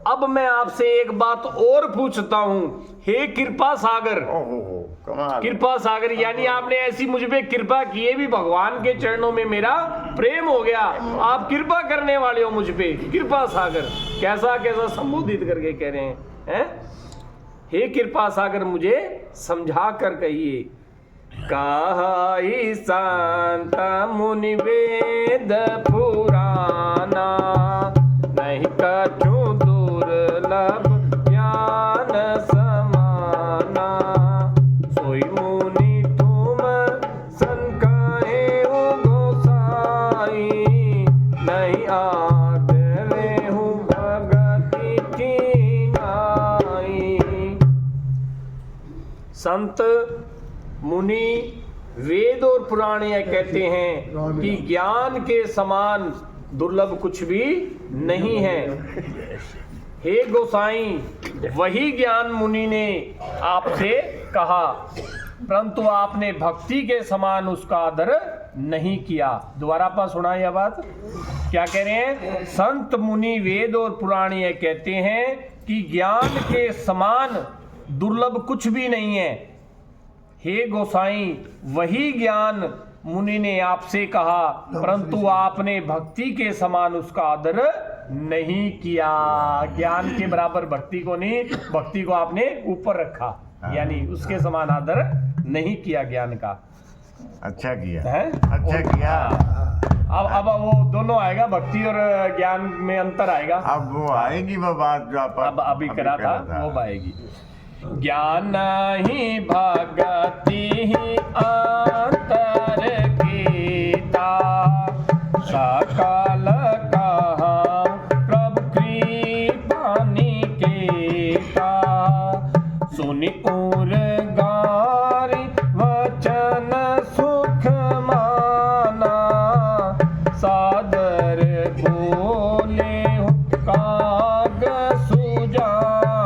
A: अब मैं आपसे एक बात और पूछता हूँ, हे कृपा सागर।
B: ओहो कमाल।
A: कृपा सागर यानी आपने ऐसी मुझ पे कृपा की है, भी भगवान के चरणों में मेरा प्रेम हो गया। आप कृपा करने वाले हो मुझ पे, कृपा सागर। कैसा कैसा संबोधित करके कह रहे हैं? हे कृपा सागर, मुझे समझा कर कहिए। काहि संत मुनि वेद पुराना, नहीं कछु दुर्लभ ज्ञान समाना। सोई मुनि तुम संकाहे गोसाई, नहीं आदरे हूँ भगति की नाई। संत मुनि वेद और पुराण यह कहते हैं कि ज्ञान के समान दुर्लभ कुछ भी नहीं है। हे गोसाई, वही ज्ञान मुनि ने आपसे कहा, परंतु आपने भक्ति के समान उसका आदर नहीं किया। दोबारा पर सुना यह बात, क्या कह रहे हैं? संत मुनि वेद और पुराण यह कहते हैं कि ज्ञान के समान दुर्लभ कुछ भी नहीं है। हे गोसाई, वही ज्ञान मुनि ने आपसे कहा, परंतु आपने भक्ति के समान उसका आदर नहीं किया। ज्ञान के बराबर भक्ति को नहीं, भक्ति को आपने ऊपर रखा, यानी उसके समान आदर नहीं किया ज्ञान का।
B: अच्छा किया
A: है?
B: अच्छा किया।
A: अब वो दोनों आएगा, भक्ति और ज्ञान में अंतर आएगा।
B: अब वो आएगी वो बात जो आप
A: अब अभी करा था वो आएगी। ज्ञान ही भगति ही अंतर कीता, सकल कहा प्रभु कृपा निकेता। सुनि उर गारी वचन सुख माना, सादर बोले काग सुजाना।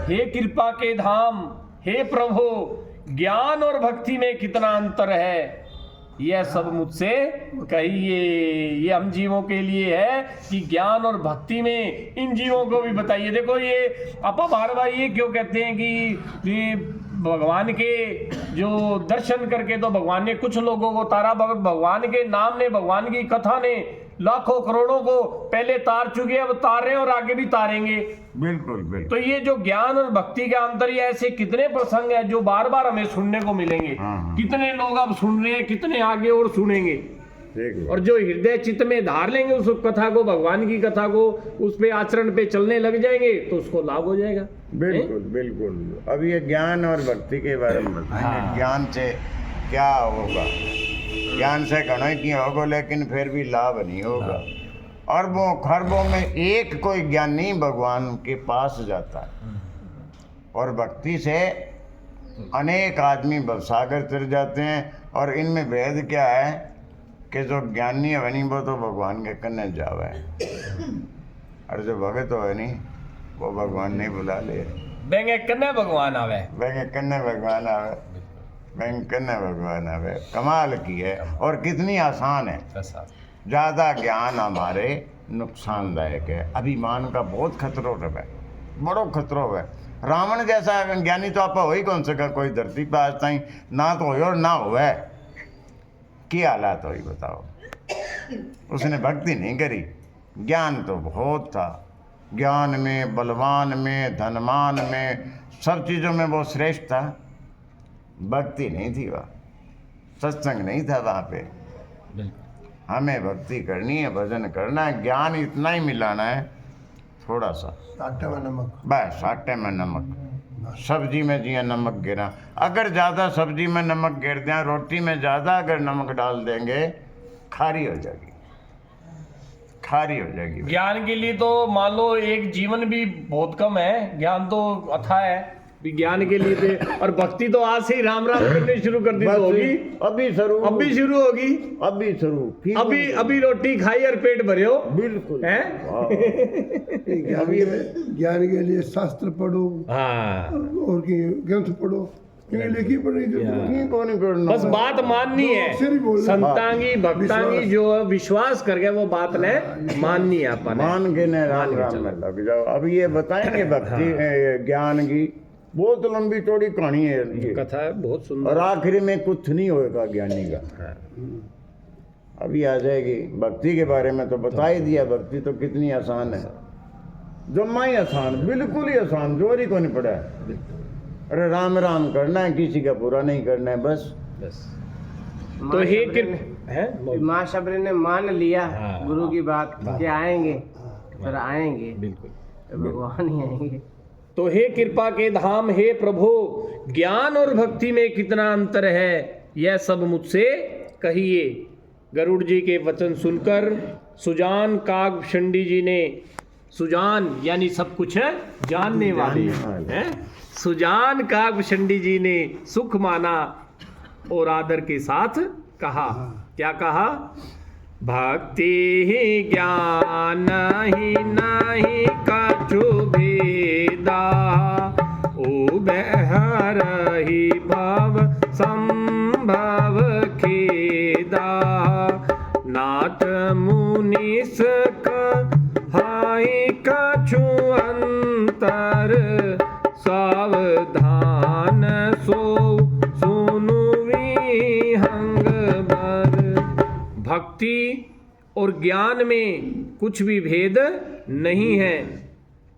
A: हे कृपा के धाम, हे प्रभु, ज्ञान और भक्ति में कितना अंतर है, यह सब मुझसे कहिए। ये हम जीवों के लिए है कि ज्ञान और भक्ति में इन जीवों को भी बताइए। देखो ये अपा भार भाई ये क्यों कहते हैं कि ये भगवान के जो दर्शन करके तो भगवान ने कुछ लोगों को तारा, भगवान के नाम ने, भगवान की कथा ने लाखों करोड़ों को पहले तार चुके, अब तार रहे हैं और आगे भी तारेंगे।
B: बिल्कुल बिल्कुल।
A: तो ये जो ज्ञान और भक्ति का अंतर, ये ऐसे कितने प्रसंग है जो बार बार हमें सुनने को मिलेंगे।
B: हाँ।
A: कितने लोग अब सुन रहे हैं, कितने आगे और सुनेंगे,
B: ठीक है।
A: और जो हृदय चित्त में धार लेंगे उस कथा को, भगवान की कथा को, उस पे आचरण पे चलने लग जाएंगे तो उसको लाभ हो जाएगा।
B: बिल्कुल बिल्कुल। अब ये ज्ञान और भक्ति के बारे में बताएंगे। ज्ञान से क्या होगा? ज्ञान से घणो की होगा, लेकिन फिर भी लाभ नहीं होगा। अरबों खरबों में एक कोई ज्ञानी भगवान के पास जाता है, और भक्ति से अनेक आदमी भवसागर तर जाते हैं। और इनमें भेद क्या है कि जो ज्ञानी है नहीं वो तो भगवान के कन्ने जावे, और जो भगत हो नहीं वो भगवान नहीं बुला ले।
A: बेंगे कन्ने भगवान आवे,
B: बैंक कन्ने भगवान आवे, बैंक कन्ने भगवान आवे। कमाल की है और कितनी आसान है। ज़्यादा ज्ञान हमारे नुकसानदायक है। अभिमान का बहुत खतरो है, बड़ो खतरो है। रावण जैसा ज्ञानी तो आप हो ही कौन सका, कोई धरती पर आज ताई ना तो हो और ना हो है। क्या हालात हो बताओ। उसने भक्ति नहीं करी, ज्ञान तो बहुत था। ज्ञान में, बलवान में, धनवान में, सब चीज़ों में वो श्रेष्ठ था। भक्ति नहीं थी, वहाँ सत्संग नहीं था वहाँ पे। हमें भक्ति करनी है, भजन करना है, ज्ञान इतना ही मिलाना है, थोड़ा सा
D: आटे में नमक,
B: बस आटे में नमक। सब्जी में जिया नमक गिरा, अगर ज़्यादा सब्जी में नमक गिर दें, रोटी में ज़्यादा अगर नमक डाल देंगे, खारी हो जाएगी, खारी हो जाएगी।
A: ज्ञान के लिए तो मान लो एक जीवन भी बहुत कम है, ज्ञान तो अथाह है विज्ञान के लिए थे। और भक्ति तो आज से ही राम राम करने शुरू कर दी तो होगी,
B: अभी शुरू
A: होगी,
B: अभी शुरू,
A: अभी रोटी खाई और पेट भरे हो।
B: बिल्कुल
A: हैं?
D: ज्ञान के लिए शास्त्र पढ़ो,
A: हाँ,
D: और की ग्रंथ पढ़ो, क्योंकि लिखी पढ़ने की जरूरत नहीं।
B: कौन करना,
A: बस बात माननी है, संतांगी भक्तांगी जो विश्वास कर गए वो बात ने माननी है, अपन
B: मान के न राम राम में लग जाओ। अब ये बताएंगे भक्ति ज्ञान की बहुत लंबी चौड़ी कहानी है ये,
A: कथा है बहुत सुंदर,
B: और आखिरी में कुछ नहीं होएगा ज्ञानी का। अभी आ जाएगी भक्ति के बारे में, तो बता ही दिया। भक्ति तो कितनी आसान है, जम्मा ही आसान, बिल्कुल ही आसान, जोर ही को नहीं पड़ा है। अरे राम राम करना है, किसी का बुरा नहीं करना है, बस।
A: तो हे
E: माँ शबरी ने मान लिया गुरु की बात कि आएंगे, फिर आएंगे,
A: बिल्कुल
E: भगवान ही आएंगे।
A: तो हे कृपा के धाम, हे प्रभु, ज्ञान और भक्ति में कितना अंतर है, यह सब मुझसे कहिए। गरुड़ जी के वचन सुनकर सुजान कागभूषणी जी ने, सुजान यानी सब कुछ जानने वाले हैं, सुजान कागभूषणी जी ने सुख माना और आदर के साथ कहा। क्या कहा? भक्ति ही ज्ञान ही नहीं कछु भेदा, उबहर ही भव संभव खेदा, नाथ मुनीस कहाई कछु अंतर, सावधान सो सुनु विहंग बर। भक्ति और ज्ञान में कुछ भी भेद नहीं है,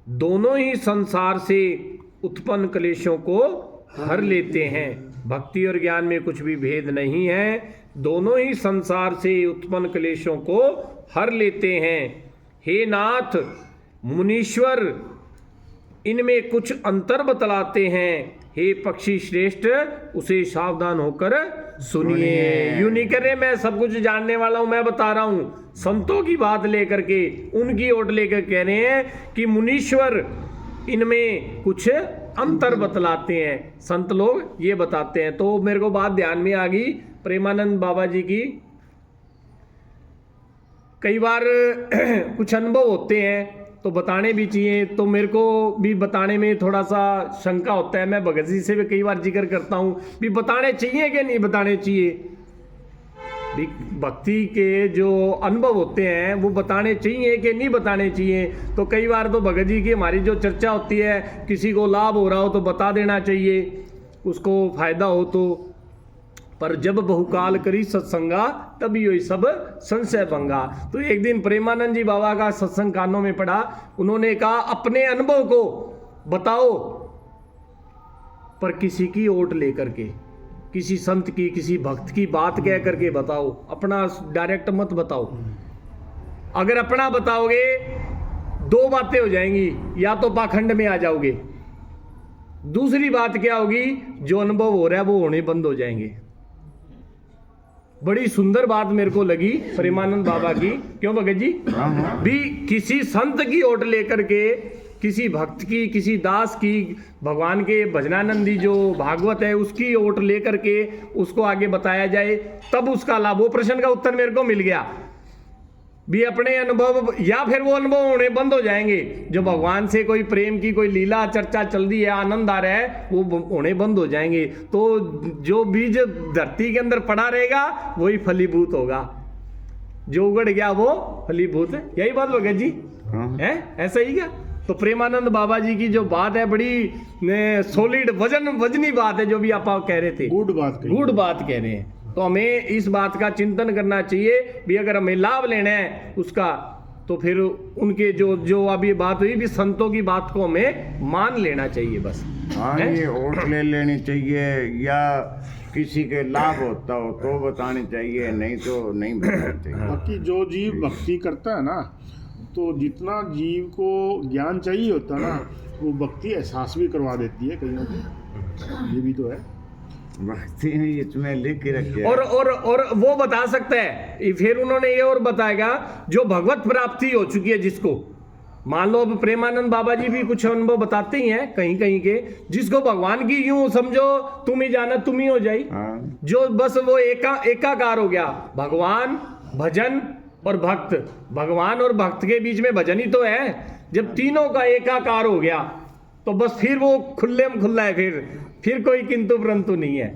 A: दोनों ही संसार से उत्पन्न क्लेशों को हर लेते हैं। भक्ति और ज्ञान में कुछ भी भेद नहीं है, दोनों ही संसार से उत्पन्न क्लेशों को हर लेते हैं। हे नाथ मुनीश्वर, इनमें कुछ अंतर बतलाते हैं। हे पक्षी श्रेष्ठ, उसे सावधान होकर सुनिए। यूं नहीं कर रहे मैं सब कुछ जानने वाला हूं, मैं बता रहा हूं। संतों की बात लेकर के, उनकी ओट लेकर कह रहे हैं कि मुनीश्वर इनमें कुछ अंतर बतलाते हैं। संत लोग ये बताते हैं। तो मेरे को बात ध्यान में आ गई प्रेमानंद बाबा जी की। कई बार कुछ अनुभव होते हैं तो बताने भी चाहिए। तो मेरे को भी बताने में थोड़ा सा शंका होता है, मैं भगत जी से भी कई बार जिक्र करता हूँ भी बताने चाहिए कि नहीं बताने चाहिए। भी भक्ति के जो अनुभव होते हैं वो बताने चाहिए कि नहीं बताने चाहिए। तो कई बार तो भगत जी की हमारी जो चर्चा होती है, किसी को लाभ हो रहा हो तो बता देना चाहिए, उसको फायदा हो तो। पर जब बहुकाल करी सत्संगा तभी योई सब संशय भंगा। तो एक दिन प्रेमानंद जी बाबा का सत्संग कानों में पड़ा, उन्होंने कहा अपने अनुभव को बताओ, पर किसी की ओट लेकर के, किसी संत की, किसी भक्त की बात कह करके बताओ, अपना डायरेक्ट मत बताओ। अगर अपना बताओगे दो बातें हो जाएंगी, या तो पाखंड में आ जाओगे, दूसरी बात क्या होगी, जो अनुभव हो रहा है वो होने बंद हो जाएंगे। बड़ी सुंदर बात मेरे को लगी प्रेमानंद बाबा की। क्यों भगत जी? भी किसी संत की ओट लेकर के, किसी भक्त की, किसी दास की, भगवान के भजनानंदी जो भागवत है उसकी ओट लेकर के उसको आगे बताया जाए, तब उसका लाभ। वो प्रश्न का उत्तर मेरे को मिल गया भी अपने अनुभव, या फिर वो अनुभव होने बंद हो जाएंगे। जो भगवान से कोई प्रेम की कोई लीला चर्चा चल रही है, आनंद आ रहा है, वो होने बंद हो जाएंगे। तो जो बीज धरती के अंदर पड़ा रहेगा वही फलीभूत होगा, जो उगड़ गया वो फलीभूत। यही बात भगत जी है, ऐसा ही क्या? तो प्रेमानंद बाबा जी की जो बात है बड़ी सॉलिड वजनी बात है, जो भी आप कह रहे थे, गुड बात कह रहे हैं। तो हमें इस बात का चिंतन करना चाहिए भी अगर हमें लाभ लेना है उसका, तो फिर उनके जो अभी बात हुई भी संतों की बात को हमें मान लेना चाहिए बस।
B: हाँ, ये ओट ले लेनी चाहिए, या किसी के लाभ होता हो तो बतानी चाहिए, नहीं तो नहीं बतानी चाहिए।
F: बाकी जो जीव भक्ति करता है ना, तो जितना जीव को ज्ञान चाहिए होता है ना, वो भक्ति एहसास भी करवा देती है कहीं ना कहीं। ये भी तो है,
B: भक्ति इसमें लिख के रखे।
A: और वो बता सकता है। फिर उन्होंने ये और बताएगा जो भगवत प्राप्ति हो चुकी है जिसको, मान लो अब प्रेमानंद बाबा जी भी कुछ अनुभव बताते ही हैं कहीं कहीं के, जिसको भगवान की यूं समझो तुम ही जाना तुम ही हो जाई। जो बस वो एकाकार हो गया, भगवान, भजन और भक्त। भगवान और भक्त के बीच में भजन ही तो है। जब तीनों का एकाकार हो गया तो बस फिर वो खुले में खुला है, फिर कोई किंतु परंतु नहीं है।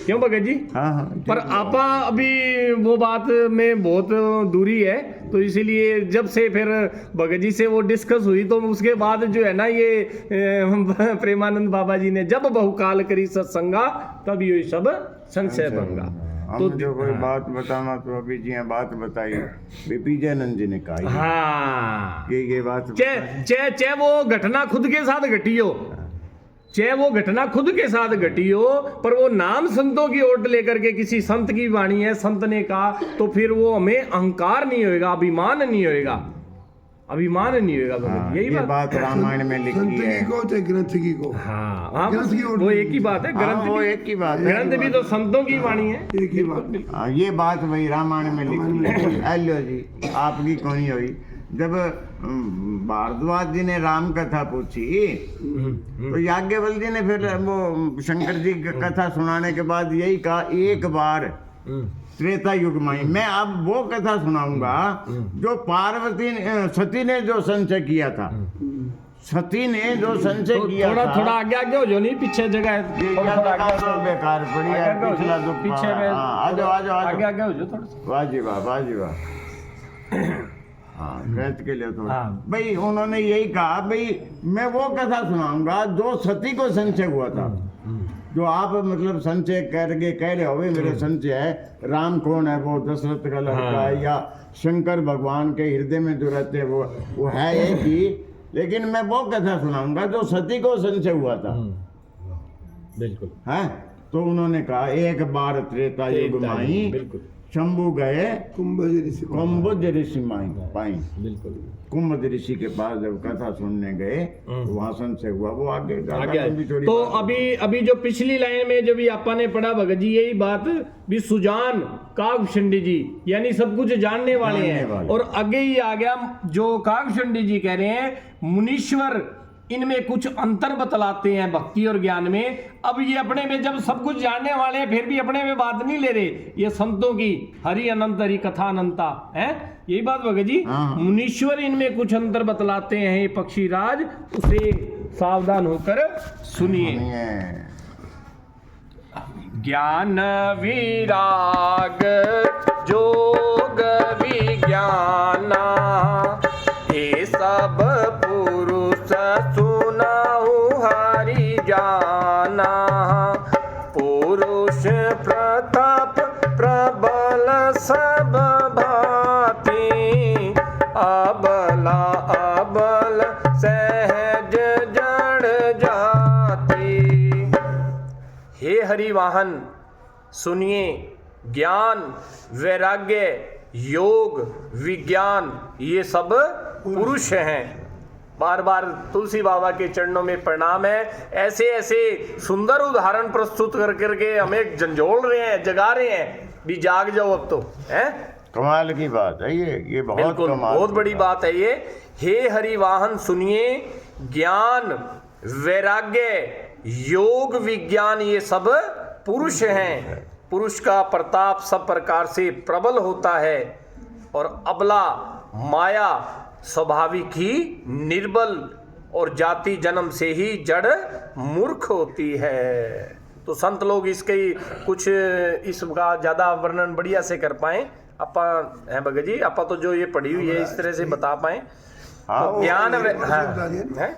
A: क्यों भगत जी?
B: हाँ।
A: पर आपा अभी वो बात में बहुत दूरी है, तो इसीलिए जब से फिर भगत जी से वो डिस्कस हुई तो उसके बाद जो है ना, ये प्रेमानंद बाबा जी ने जब बहुकाल करी सत्संगा तब ये सब संशय भंगा।
B: तो जो कोई बात बताना तो अभी जी बात बताई विजयानंद जी ने कहा।
A: हाँ,
B: ये बात
A: चाहे वो घटना खुद के साथ घटी हो, चाहे वो घटना खुद के साथ घटी हो, पर वो नाम संतों की ओट लेकर के, किसी संत की वाणी है, संत ने कहा, तो फिर वो हमें अहंकार नहीं होएगा, अभिमान नहीं होएगा, अभिमान नहीं होएगा।
B: हाँ,
A: यही
B: बात रामायण में लिखी है।
D: को चाहे ग्रंथ की को,
A: हाँ, वो एक ही बात है। ग्रंथ
B: वो एक ही बात है,
A: ग्रंथ भी तो संतों की वाणी है,
D: एक ही बात।
B: ये बात वही रामायण में लिखी है। हेलो जी, आपकी कौन हुई? जब भारद्वाज जी ने राम कथा पूछी तो याज्ञवल्क्य जी ने फिर वो शंकर जी की कथा सुनाने के बाद यही कहा, एक बार त्रेता युग में मैं अब वो कथा सुनाऊंगा जो पार्वती सती ने जो संचय किया था। सती ने जो संचय किया था।
A: थोड़ा आगे हो जो, नहीं पीछे जगह है,
B: बेकार पड़ी है, पिछला तो
A: पीछे में
B: आ जाओ
A: आगे हो जो थोड़ा।
B: वाह जी वाह। हाँ, गृहस्थ के लिए तो भाई उन्होंने यही कहा, भाई मैं वो कथा सुनाऊंगा जो सती को संचय हुआ था। जो आप मतलब संचय करके कह रहे हो मेरे संचय है, राम कौन है? वो दशरथ का लड़का है, या शंकर भगवान के हृदय में जो रहते हैं वो है एक ही, लेकिन मैं वो कथा सुनाऊंगा जो सती को संचय हुआ था। बिल्कुल है। तो उन्होंने कहा एक बार त्रेता युग माई, बिल्कुल शंभु गए कुंभज ऋषि पाई। बिल्कुल कुंभज ऋषि के पास जब कथा सुनने गए तो वहां संशय हुआ, वो आगे तो अभी जो पिछली लाइन में जो भी आपा ने पढ़ा भगत जी, यही बात भी सुजान काकभूषणी जी यानी सब कुछ जानने वाले हैं। और आगे ही आ गया जो काकभूषणी जी कह रहे हैं, मुनीश्वर
A: इनमें कुछ अंतर बतलाते हैं भक्ति और ज्ञान में। अब ये अपने में जब सब कुछ जानने वाले हैं फिर भी अपने में बात नहीं ले रहे, ये संतों की हरि अनंत हरि कथा अनंता है, यही बात भगत जी। मुनीश्वर इनमें कुछ अंतर बतलाते हैं ये पक्षीराज, उसे सावधान होकर सुनिए। ज्ञान विराग जोग विज्ञाना ये सब पुरुष सुनाऊ हरि जाना। पुरुष प्रताप प्रबल सब भांति अबला अबल सहज जड़ जाति। हे हरिवाहन सुनिए, ज्ञान वैराग्य योग विज्ञान ये सब पुरुष हैं। बार बार तुलसी बाबा के चरणों में प्रणाम है। ऐसे ऐसे सुंदर उदाहरण प्रस्तुत कर करके हमें झंझोड़ रहे हैं, जगा रहे हैं, भी जाग जाओ अब तो है।
B: कमाल की बात है ये बहुत
A: बिल्कुल
B: कमाल
A: बहुत
B: की
A: बड़ी बात है ये। हे हरिवाहन सुनिए, ज्ञान वैराग्य योग विज्ञान ये सब पुरुष हैं। पुरुष का प्रताप सब प्रकार से प्रबल होता है और अबला माया स्वाभाविक ही निर्बल और जाति जन्म से ही जड़ मूर्ख होती है। तो संत लोग इसके कुछ इसका ज्यादा वर्णन बढ़िया से कर पाए अपा है भगत जी, अपा तो जो ये पढ़ी हुई है इस तरह से बता पाए। तो ज्ञान है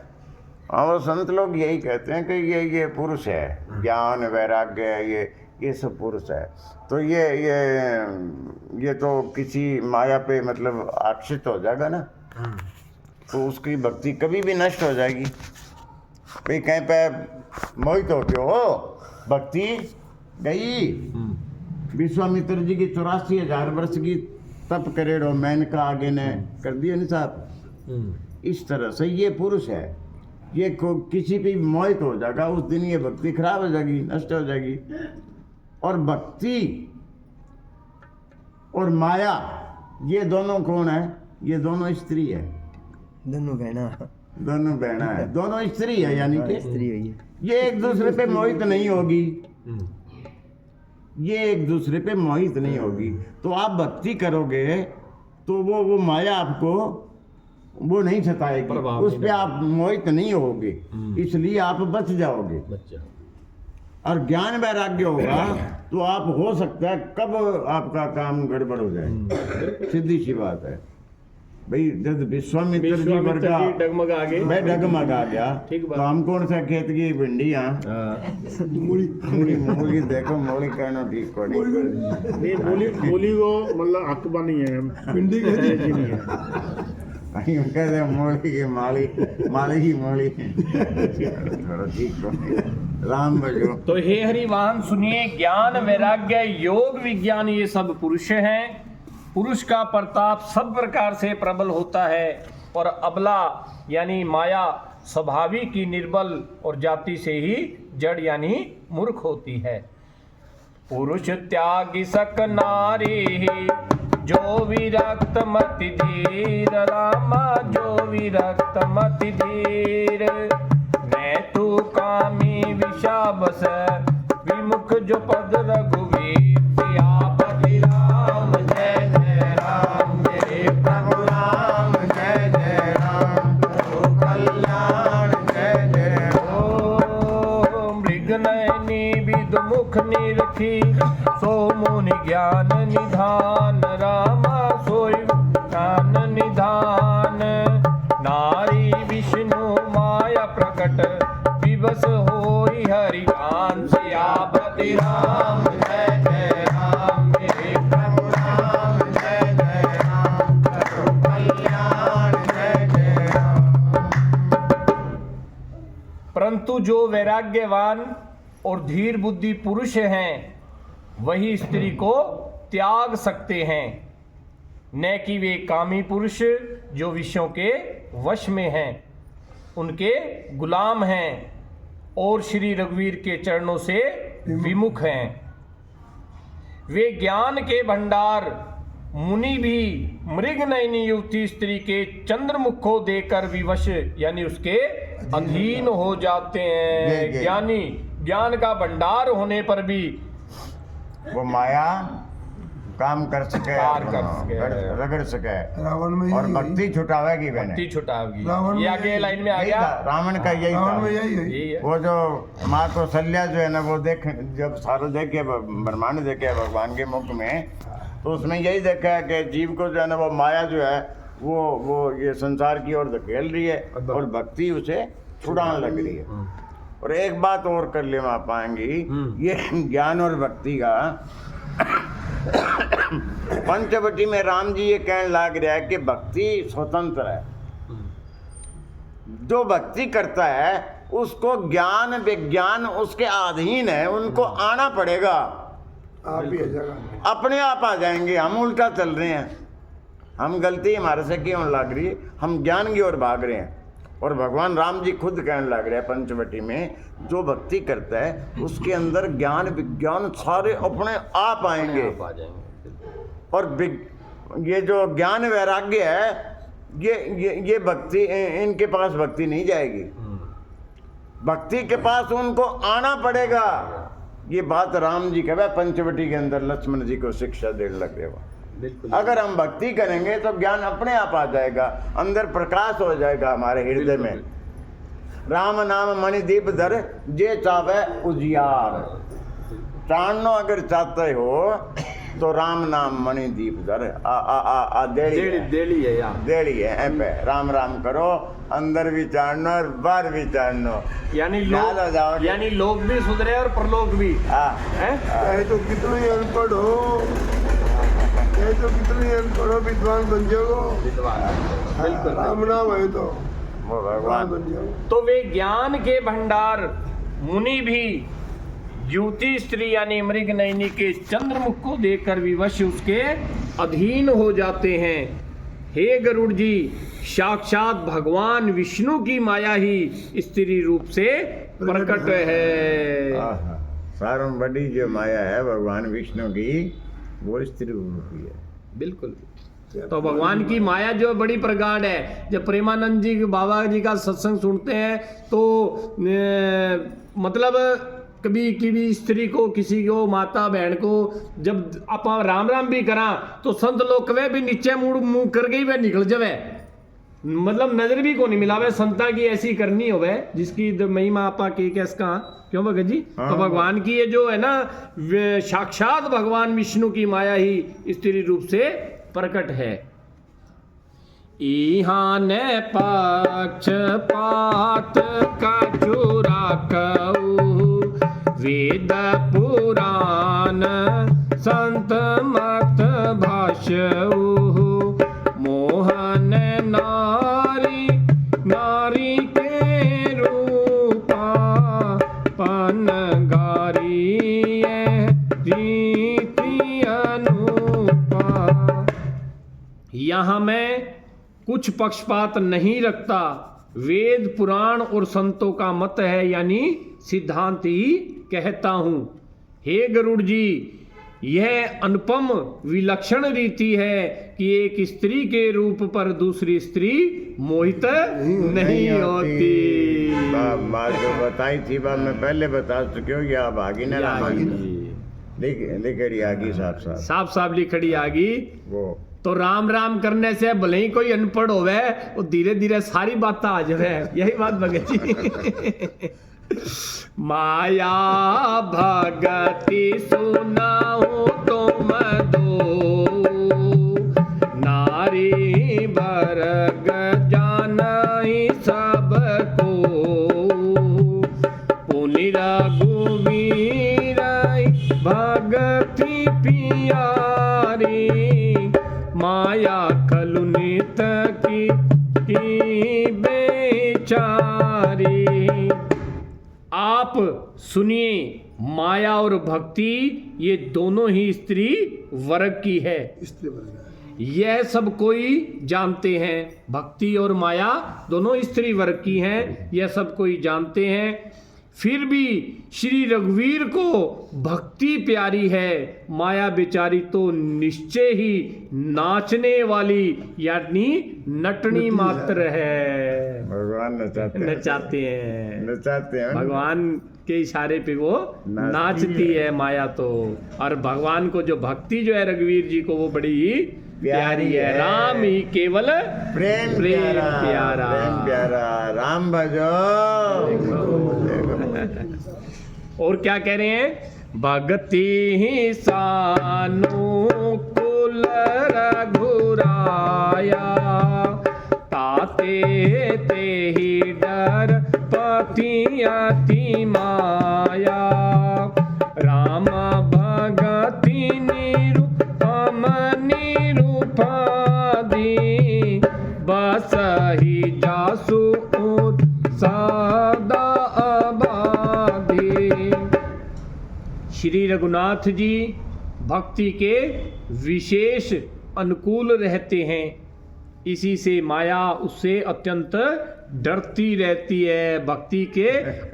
B: हाँ, वो संत लोग यही कहते हैं कि ये पुरुष है, ज्ञान वैराग्य ये सब पुरुष है। तो ये तो किसी माया पे मतलब आकर्षित हो जाएगा ना, तो उसकी भक्ति कभी भी नष्ट हो जाएगी। भाई कहीं पे मोहित होते हो, भक्ति गई। विश्वामित्र जी की 84,000 वर्ष की तप करेड़ो मैन का आगे ने कर दिया नहीं साहब। इस तरह से ये पुरुष है, ये किसी पे मोहित हो जाएगा, उस दिन ये भक्ति खराब हो जाएगी, नष्ट हो जाएगी। और भक्ति और माया ये दोनों कौन है? ये दोनों स्त्री है,
E: दोनों बहना
B: है, दोनों स्त्री है, यानी कि
E: स्त्री हुई है।
B: ये एक दूसरे पे मोहित नहीं होगी, ये एक दूसरे पे मोहित नहीं होगी। तो आप भक्ति करोगे तो वो माया आपको वो नहीं सताएगी, उस पे आप मोहित नहीं होगे, इसलिए आप बच जाओगे। और ज्ञान वैराग्य होगा तो आप हो सकता है कब आपका काम गड़बड़ हो जाए। सीधी सी बात है भाई, जब विश्वामित्र जी वर्गा डगमगा गया तो हम कौन सा खेत की भिंडियाँ मूली देखो, मूली कहना ठीक को
F: मूली को मतलब हक बनी है, भिंडी नहीं है।
B: कहते मूली की माली की मूली थोड़ा ठीक को राम बजो।
A: तो हे हरिवाहन सुनिए, ज्ञान वैराग्य योग विज्ञान ये सब पुरुष हैं। पुरुष का प्रताप सब प्रकार से प्रबल होता है और अबला यानी माया स्वाभाविक की निर्बल और जाति से ही जड़ यानी मूर्ख होती है। पुरुष त्यागी सक नारी जो विरक्त मति धीर, रामा जो विरक्त मति धीर। मैं तू कामी विषाबस विमुख जो पद रघुवीर। सियापति राम जय जय राम, जय प्रभु राम जय जय राम, प्रभु कल्याण जय जय हो। मृग नयनी विद मुख निरखी, सो मुनि ज्ञान निधान। रामा सोई ज्ञान निधान। नारी विष्णु माया प्रकट, विवश होई हरि कान। सियापति राम जय जय राम, जय प्रभु राम जय जय राम, प्रभु कल्याण जय जय राम। परंतु जो वैराग्यवान और धीर बुद्धि पुरुष हैं वही स्त्री को त्याग सकते हैं, न कि वे कामी पुरुष जो विषयों के वश में हैं, उनके गुलाम हैं और श्री रघुवीर के चरणों से विमुख हैं। वे ज्ञान के भंडार मुनि भी मृग नयनी युवती स्त्री के चंद्रमुख को देकर विवश यानी उसके अधीन हो जाते हैं।
B: ये।
A: ज्ञानी ज्ञान का भंडार होने पर भी
B: वो माया काम कर सके,
A: कार कर सके।
B: रगड़ सके
D: रावण में
B: और
D: यही
B: भक्ति छुटावेगी
A: भक्ति
B: मैंने।
A: छुटावगी।
D: रावण
A: ये
D: में
A: आगे लाइन में आ
B: यही
A: गया।
B: था, रावण का यही
D: रावण में
B: था।
D: यही है।
A: यही है।
B: वो जो माँ कौशल्या जो है ना, वो देख जब सारे देखे ब्रह्मांड देखे भगवान के मुख में, तो उसमें यही देखा है कि जीव को जो है ना वो माया जो है वो ये संसार की ओर धकेल रही है और भक्ति उसे छुड़ाने लग रही है। और एक बात और कर ले आप पाएंगी, ये ज्ञान और भक्ति का पंचवटी में राम जी ये कहने लग रहा है कि भक्ति स्वतंत्र है। जो भक्ति करता है उसको ज्ञान विज्ञान उसके अधीन है, उनको आना पड़ेगा,
D: आप ही है जगह।
B: अपने आप आ जाएंगे। हम उल्टा चल रहे हैं, हम गलती हमारे से क्यों लग रही है, हम ज्ञान की ओर भाग रहे हैं। और भगवान राम जी खुद कहने लग रहे हैं पंचवटी में, जो भक्ति करता है उसके अंदर ज्ञान विज्ञान सारे अपने आप आएंगे।
A: आ जाएंगे।
B: और ये जो ज्ञान वैराग्य है, ये भक्ति, इनके पास भक्ति नहीं जाएगी। भक्ति के पास उनको आना पड़ेगा। ये बात राम जी कहे पंचवटी के अंदर लक्ष्मण जी को शिक्षा देने लग रहे हो।
A: बिल्कुल।
B: अगर हम भक्ति करेंगे तो ज्ञान अपने आप आ जाएगा, अंदर प्रकाश हो जाएगा हमारे हृदय में। राम नाम मणिदीप धर जे चावे उजियार। चाणनो अगर चाहते हो तो राम नाम मणिदीप धर। देड़ी
A: है यार।
B: देड़ी है ऐ पे राम राम करो, अंदर भी चाणनो और बाहर भी चाणनो।
A: यानी
B: याद आ जाओगे।
A: लोग, यानी लोग भी सुधरे और परलोक भी। हैं?
D: चाहे तो कितने ही अनपढ़ हो, चाहे तो कितने ही अनपढ़ हो, विद्वान बन जाओ।
A: बिल्कुल।
D: राम नाम है तो
B: वो
D: विद्वान
B: भगवान
D: बन जाओ।
A: तो वे ज्ञान के भंडार मुनि भी युवती स्त्री यानी मृग नयनी के चंद्रमुख को देखकर विवश उसके अधीन हो जाते हैं। हे गरुड़ जी, साक्षात भगवान विष्णु की माया ही स्त्री रूप से प्रकट है।
B: सारों बड़ी जो माया है भगवान विष्णु की, वो स्त्री रूप की है।
A: बिल्कुल। तो भगवान की माया जो बड़ी प्रगाढ़ है। जब प्रेमानंद जी बाबा जी का सत्संग सुनते हैं तो मतलब कभी किसी स्त्री को, किसी को, माता बहन को जब आप राम राम भी करा तो संत लोग कवे भी नीचे मुंह कर गई वह निकल जावे, मतलब नजर भी को नहीं मिलावे। संता की ऐसी करनी हो वह जिसकी महिमा आपा की कैस कहा, क्यों भगत जी? तो भगवान की ये जो है ना, साक्षात भगवान विष्णु की माया ही स्त्री रूप से प्रकट है। इहान पक्ष पात का चूरा कहू, वेद पुराण संत मत भाष्यऊ, मोहन नारी नारी के रूपा पनगारी रीति अनुपा। यहाँ मैं कुछ पक्षपात नहीं रखता, वेद पुराण और संतों का मत है यानी सिद्धांत ही कहता हूं। हे गरुड़ जी, यह अनुपम विलक्षण रीति है कि एक स्त्री के रूप पर दूसरी स्त्री मोहित नहीं होती।
B: बात जो बताई थी बात मैं पहले बता चुकी हूँ, या भागी ना लिखड़ी आगी साफ साफ
A: लिखड़ी आगी।
B: वो
A: तो राम राम करने से भले ही कोई अनपढ़ होवे, वो धीरे धीरे सारी बात आ जावे। यही बात भगत जी। माया भगति सुनाओ तुम दो, नारी वर्ग जानाई सबको, पुनि रघुवीर भगति पियारी, माया कलुनित की बेचारी। आप सुनिए, माया और भक्ति ये दोनों ही स्त्री वर्ग की है।
D: इसलिए बन गया।
A: यह सब कोई जानते हैं। भक्ति और माया दोनों स्त्री वर्ग की हैं, यह सब कोई जानते हैं। फिर भी श्री रघुवीर को भक्ति प्यारी है, माया बेचारी तो निश्चय ही नाचने वाली यानी नटनी मात्र है।
B: भगवान
A: नचाते हैं
B: नचाते हैं
A: भगवान के इशारे पे वो नाचती है माया तो। और भगवान को जो भक्ति जो है रघुवीर जी को वो बड़ी ही प्यारी है। राम ही केवल
B: प्रेम
A: प्यारा
B: प्रेम प्यारा राम भजो।
A: और क्या कह रहे हैं? भक्ति ही सानुकूल रघुराया, ताते ते ही डर पति अति माया। राम भगति निरूपम निरूपादि, बस ही जासु सदा आबादी। श्री रघुनाथ जी भक्ति के विशेष अनुकूल रहते हैं, इसी से माया उससे अत्यंत डरती रहती है। भक्ति के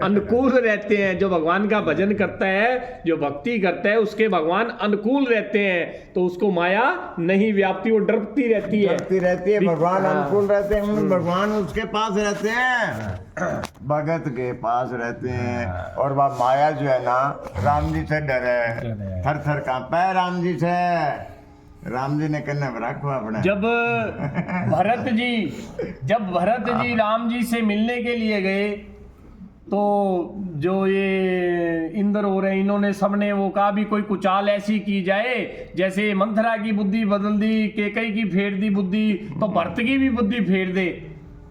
A: अनुकूल रहते हैं। जो भगवान का भजन करता है, जो भक्ति करता है, उसके भगवान अनुकूल रहते हैं, तो उसको माया नहीं व्याप्ति, वो डरती रहती है।
B: डरती रहती है। भगवान अनुकूल रहते हैं, भगवान उसके पास रहते हैं, भगत के पास रहते हैं। और वह माया जो है ना, राम जी से डरे, थर थर कांपा है राम जी से। राम जी ने कहना रखो अपना।
A: जब भरत जी राम जी से मिलने के लिए गए, तो जो ये इंद्र हो रहे हैं, इन्होंने सबने वो कहा भी कोई कुचाल ऐसी की जाए जैसे मंथरा की बुद्धि बदल दी, केकई की फेर दी बुद्धि, तो भरत की भी बुद्धि फेर दे।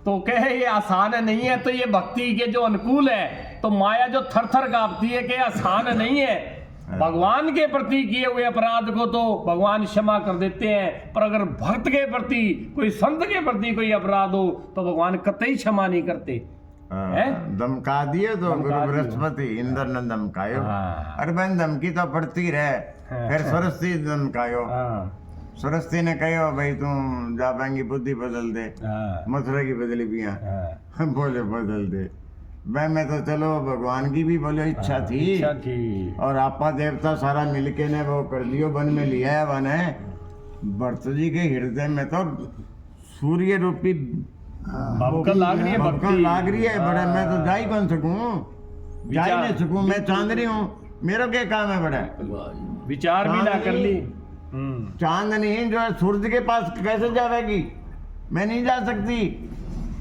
A: तो कहे ये आसान नहीं है, तो ये भक्ति के जो अनुकूल है, तो माया जो थर थर कांपती है कि आसान नहीं है। भगवान के प्रति किए हुए अपराध को तो भगवान क्षमा कर देते हैं, पर अगर भक्त के प्रति, कोई संत के प्रति कोई अपराध हो, तो भगवान कतई क्षमा नहीं करते हैं।
B: धमका दिए तो गुरु बृहस्पति इंद्र ने धमकायो। अरे बहन धमकी तो पड़ती रहे। फिर सरस्वती धमकायो। सरस्वती ने कहो भाई तुम जापांगी बुद्धि बदल दे, मथुरा की बदली भी बोले बदल दे। मैं तो चलो भगवान की भी बोले इच्छा थी, और आपा देवता सारा मिलके ने वो कर लियो, वन में लिया है। वन है भरत जी के हृदय में तो सूर्य रूपी
A: लाग रही है
B: बड़ा। मैं तो जा ही कौन सकूं, जा ही नहीं सकूं, मैं चांदनी हूँ, मेरा क्या काम है बड़ा।
A: विचार भी ना कर ली।
B: चांदनी जो है सूर्य के पास कैसे जाएगी, मैं नहीं जा सकती।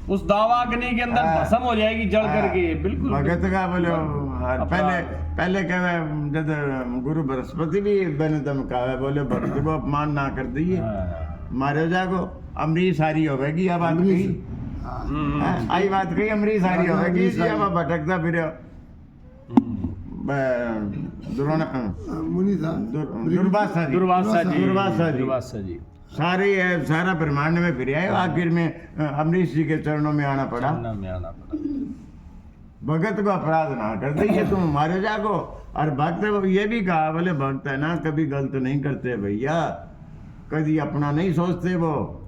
A: उस दावा अग्नि के अंदर भस्म हो जाएगी जल करके। बिल्कुल
B: भगत का बोलो। पहले कहे जब गुरु बृहस्पति भी बन धमकावे, बोले भक्त को अपमान ना कर दिए, मारे जागो। अमरीश हारी होगी। अब बात कही आई बात कही, अमरीश हारी होगी। अब भटकता फिर दुर्वासा जी सारा ब्रह्मांड में फिर आए। आखिर में अमरीश जी के चरणों में आना पड़ा। भगत को अपराध ना कर दीजिए, तुम मारे जागो। और भक्त ये भी कहा, बोले भक्त है ना कभी गलत नहीं करते भैया, कभी अपना नहीं सोचते, वो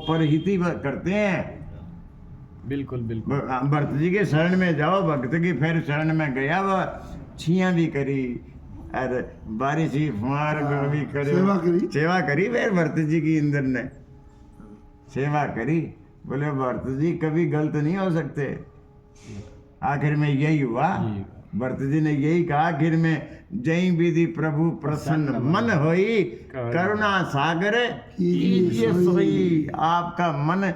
B: परहिती करते हैं।
A: बिल्कुल
B: भरत जी के शरण में जाओ, भक्त की फिर शरण में गया, वो छियां भी करी, अरे बारिश ही फुहार भी करे, सेवा करी। फिर भरत जी की इंद्र ने सेवा करी। बोले भरत जी कभी गलत नहीं हो सकते। आखिर में यही हुआ। भरत जी ने यही कहा आखिर में, जय विधि प्रभु प्रसन्न मन होई, करुणा सागर कीजिए सोई। आपका मन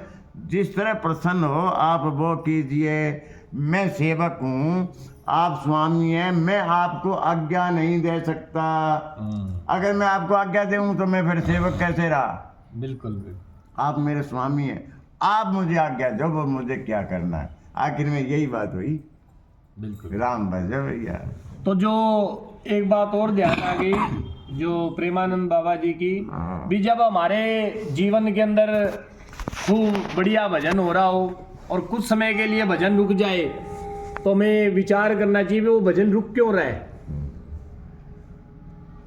B: जिस तरह प्रसन्न हो आप वो कीजिए। मैं सेवक हूँ, आप स्वामी हैं, मैं आपको आज्ञा नहीं दे सकता। अगर मैं आपको आज्ञा दूं तो मैं फिर सेवक कैसे रहा।
A: बिल्कुल
B: आप मेरे स्वामी हैं, आप मुझे आज्ञा दो, वो मुझे क्या करना है। आखिर में यही बात हुई।
A: बिल्कुल
B: राम भजो भैया।
A: तो जो एक बात और ध्यान आ गई, जो प्रेमानंद बाबा जी की भी, जब हमारे जीवन के अंदर खूब बढ़िया भजन हो रहा हो और कुछ समय के लिए भजन रुक जाए, तो हमें विचार करना चाहिए वो भजन रुक क्यों रहा है।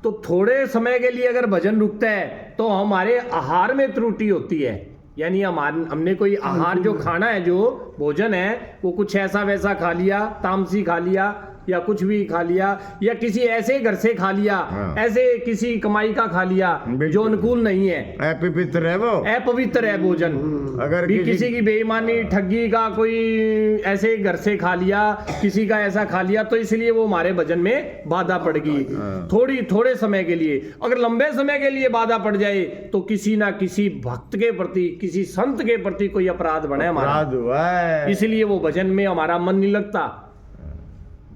A: तो थोड़े समय के लिए अगर भजन रुकता है तो हमारे आहार में त्रुटि होती है। यानी हमने कोई आहार जो खाना है, जो भोजन है, वो कुछ ऐसा वैसा खा लिया, तामसी खा लिया या कुछ भी खा लिया, या किसी ऐसे घर से खा लिया, ऐसे किसी कमाई का खा लिया जो अनुकूल नहीं है,
B: अपवित्र है वो,
A: अपवित्र है भोजन।
B: अगर
A: भी किसी की बेईमानी ठगी का कोई ऐसे घर से खा लिया, किसी का ऐसा खा लिया, तो इसलिए वो हमारे भजन में बाधा पड़ गई थोड़े समय के लिए। अगर लंबे समय के लिए बाधा पड़ जाए तो किसी ना किसी भक्त के प्रति, किसी संत के प्रति कोई अपराध बने हमारा,
B: अपराध हुआ है,
A: इसलिए वो भजन में हमारा मन नहीं लगता।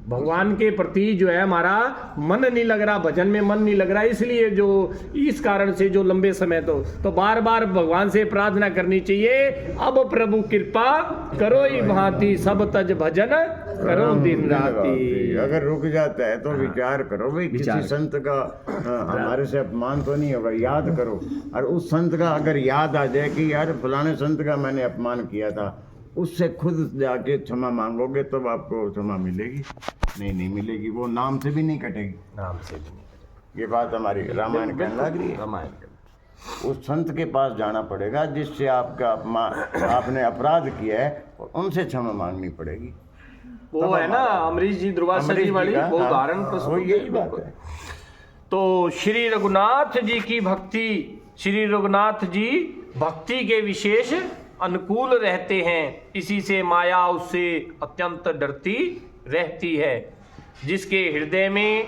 A: भगवान के प्रति जो है हमारा मन नहीं लग रहा, भजन में मन नहीं लग रहा, इसलिए जो इस कारण से जो लंबे समय तो बार बार भगवान से प्रार्थना करनी चाहिए, अब प्रभु कृपा करो ही भांति, सब तज भजन करो दिन राती।
B: अगर रुक जाता है तो विचार करो भाई, किसी संत का हमारे से अपमान तो नहीं होगा, याद करो। और उस संत का अगर याद आ जाए कि यार फलाने संत का मैंने अपमान किया था, उससे खुद जाके क्षमा मांगोगे तब तो आपको क्षमा मिलेगी, नहीं मिलेगी, वो नाम से भी नहीं कटेगी,
A: नाम से भी नहीं।
B: ये बात हमारी रामायण कहने लग रही है।
A: रामायण
B: उस संत के पास जाना पड़ेगा जिससे आपका आपने अपराध किया है, और उनसे क्षमा मांगनी पड़ेगी।
A: वो है ना अमरीश जी दुर्वासा जी वाली वो उदाहरण
B: वो यही बात है।
A: तो श्री रघुनाथ जी की भक्ति, श्री रघुनाथ जी भक्ति के विशेष अनुकूल रहते हैं, इसी से माया उससे अत्यंत डरती रहती है। जिसके हृदय में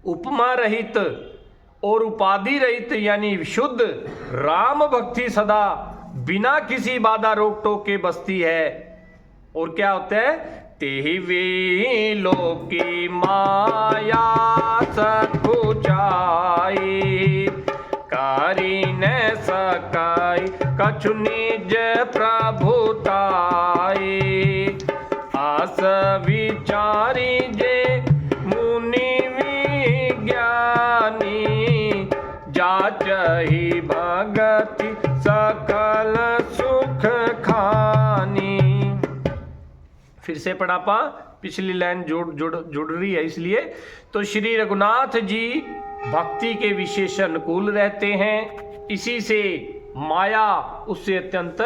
A: उपमा रहित और उपाधि रहित यानी विशुद्ध राम भक्ति सदा बिना किसी बाधा रोक टोक के बसती है। और क्या होता है, तेहि वे लोकी माया सकुचाई, कारी न सकाई कछु निज प्रभुताई, आस विचारी जे मुनि विज्ञानी, जाचहि भगति सकल सुख खानी। फिर से पढ़ा पा, पिछली लाइन जुड़ रही है इसलिए। तो श्री रघुनाथ जी भक्ति के विशेष अनुकूल रहते हैं, इसी से माया उससे अत्यंत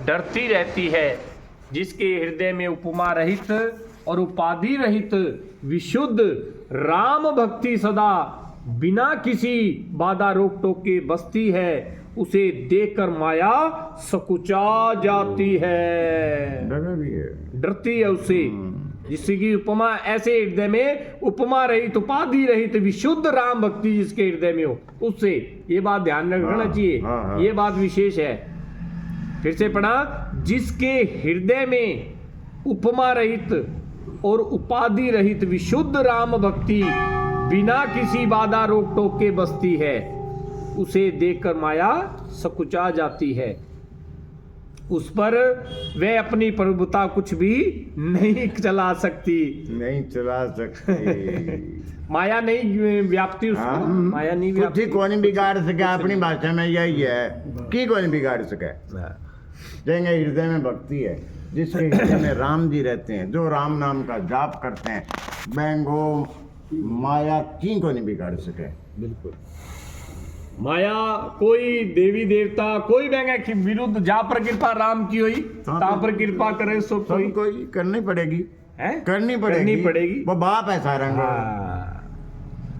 A: डरती रहती है। जिसके हृदय में उपमा रहित और उपाधि रहित विशुद्ध राम भक्ति सदा बिना किसी बाधा रोक टोक के बसती है, उसे देखकर माया सकुचा जाती है, डरती है उससे। जिसकी उपमा ऐसे हृदय में उपमा रहित उपाधि रहित विशुद्ध राम भक्ति जिसके हृदय में हो, उससे, ये बात ध्यान रखना चाहिए, ये बात विशेष है। फिर से पढ़ा, जिसके हृदय में उपमा रहित और उपाधि रहित विशुद्ध राम भक्ति बिना किसी बाधा रोक टोक के बसती है, उसे देखकर माया सकुचा जाती है, उस पर वह अपनी प्रभुता कुछ भी नहीं चला सकती, माया नहीं व्याप्ति उसको, माया नहीं व्याप्ति,
B: कौन बिगाड़ सके। अपनी भाषा में यही है कि कौन बिगाड़ सके। देंगे हृदय में भक्ति है, जिसके हृदय में राम जी रहते हैं, जो राम नाम का जाप करते हैं, बैंगो माया की को नहीं बिगाड़ सके।
A: बिल्कुल, माया कोई देवी देवता कोई बैंगा की विरुद्ध, जा पर कृपा राम की हुई ता पर कृपा करे सो
B: कोई करनी पड़ेगी,
A: है
B: करनी पड़ेगी, वो बाप है सारंग।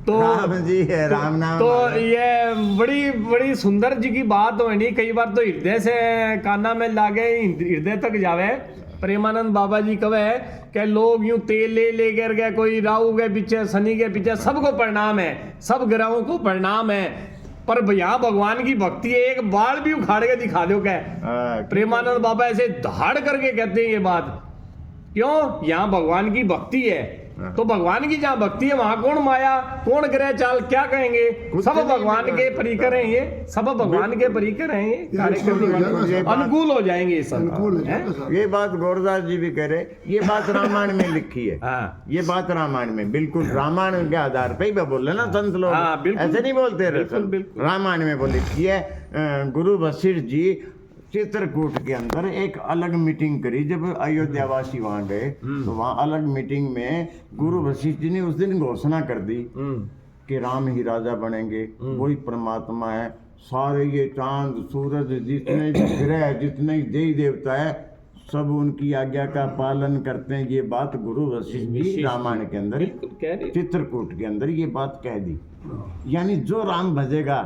A: तो
B: राम जी है, राम नाम।
A: तो ये बड़ी सुंदर जी की बात हो नहीं, कई बार तो हृदय से काना में लागे, हृदय तक जावे। प्रेमानंद बाबा जी कहे कि लोग यूं तेल ले कर गए, कोई राहु के पीछे, शनि के पीछे, सबको प्रणाम है, सब ग्रहों को प्रणाम है, पर यहाँ भगवान की भक्ति है, एक बाल भी उखाड़ के दिखा दो। क्या प्रेमानंद बाबा ऐसे धाड़ करके कहते हैं ये बात, क्यों? यहाँ भगवान की भक्ति है, तो भगवान की जहाँ भक्ति है वहां कौन माया, कौन ग्रह चाल, क्या कहेंगे? सब भगवान के परिकर हैं, ये सब भगवान के परिकर हैं, ये कार्यक्रम अनुकूल हो जाएंगे सब।
B: ये बात गौरदास जी भी कह रहे, ये बात रामायण में लिखी है। ये बात रामायण में, बिल्कुल रामायण के आधार पे ही बोले ना संत लोग, ऐसे नहीं बोलते रहे, रामायण में वो लिखी है। गुरु वशिष्ठ जी चित्रकूट के अंदर एक अलग मीटिंग करी, जब अयोध्यावासी वहां गए तो वहां अलग मीटिंग में गुरु वशिष्ठ जी ने उस दिन घोषणा कर दी कि राम ही राजा बनेंगे, वही परमात्मा है, सारे ये चांद सूरज जितने ग्रह जितने देवी देवता है सब उनकी आज्ञा का पालन करते हैं। ये बात गुरु वशिष्ठ जी रामायण के अंदर चित्रकूट के अंदर ये बात कह दी। यानी जो राम भजेगा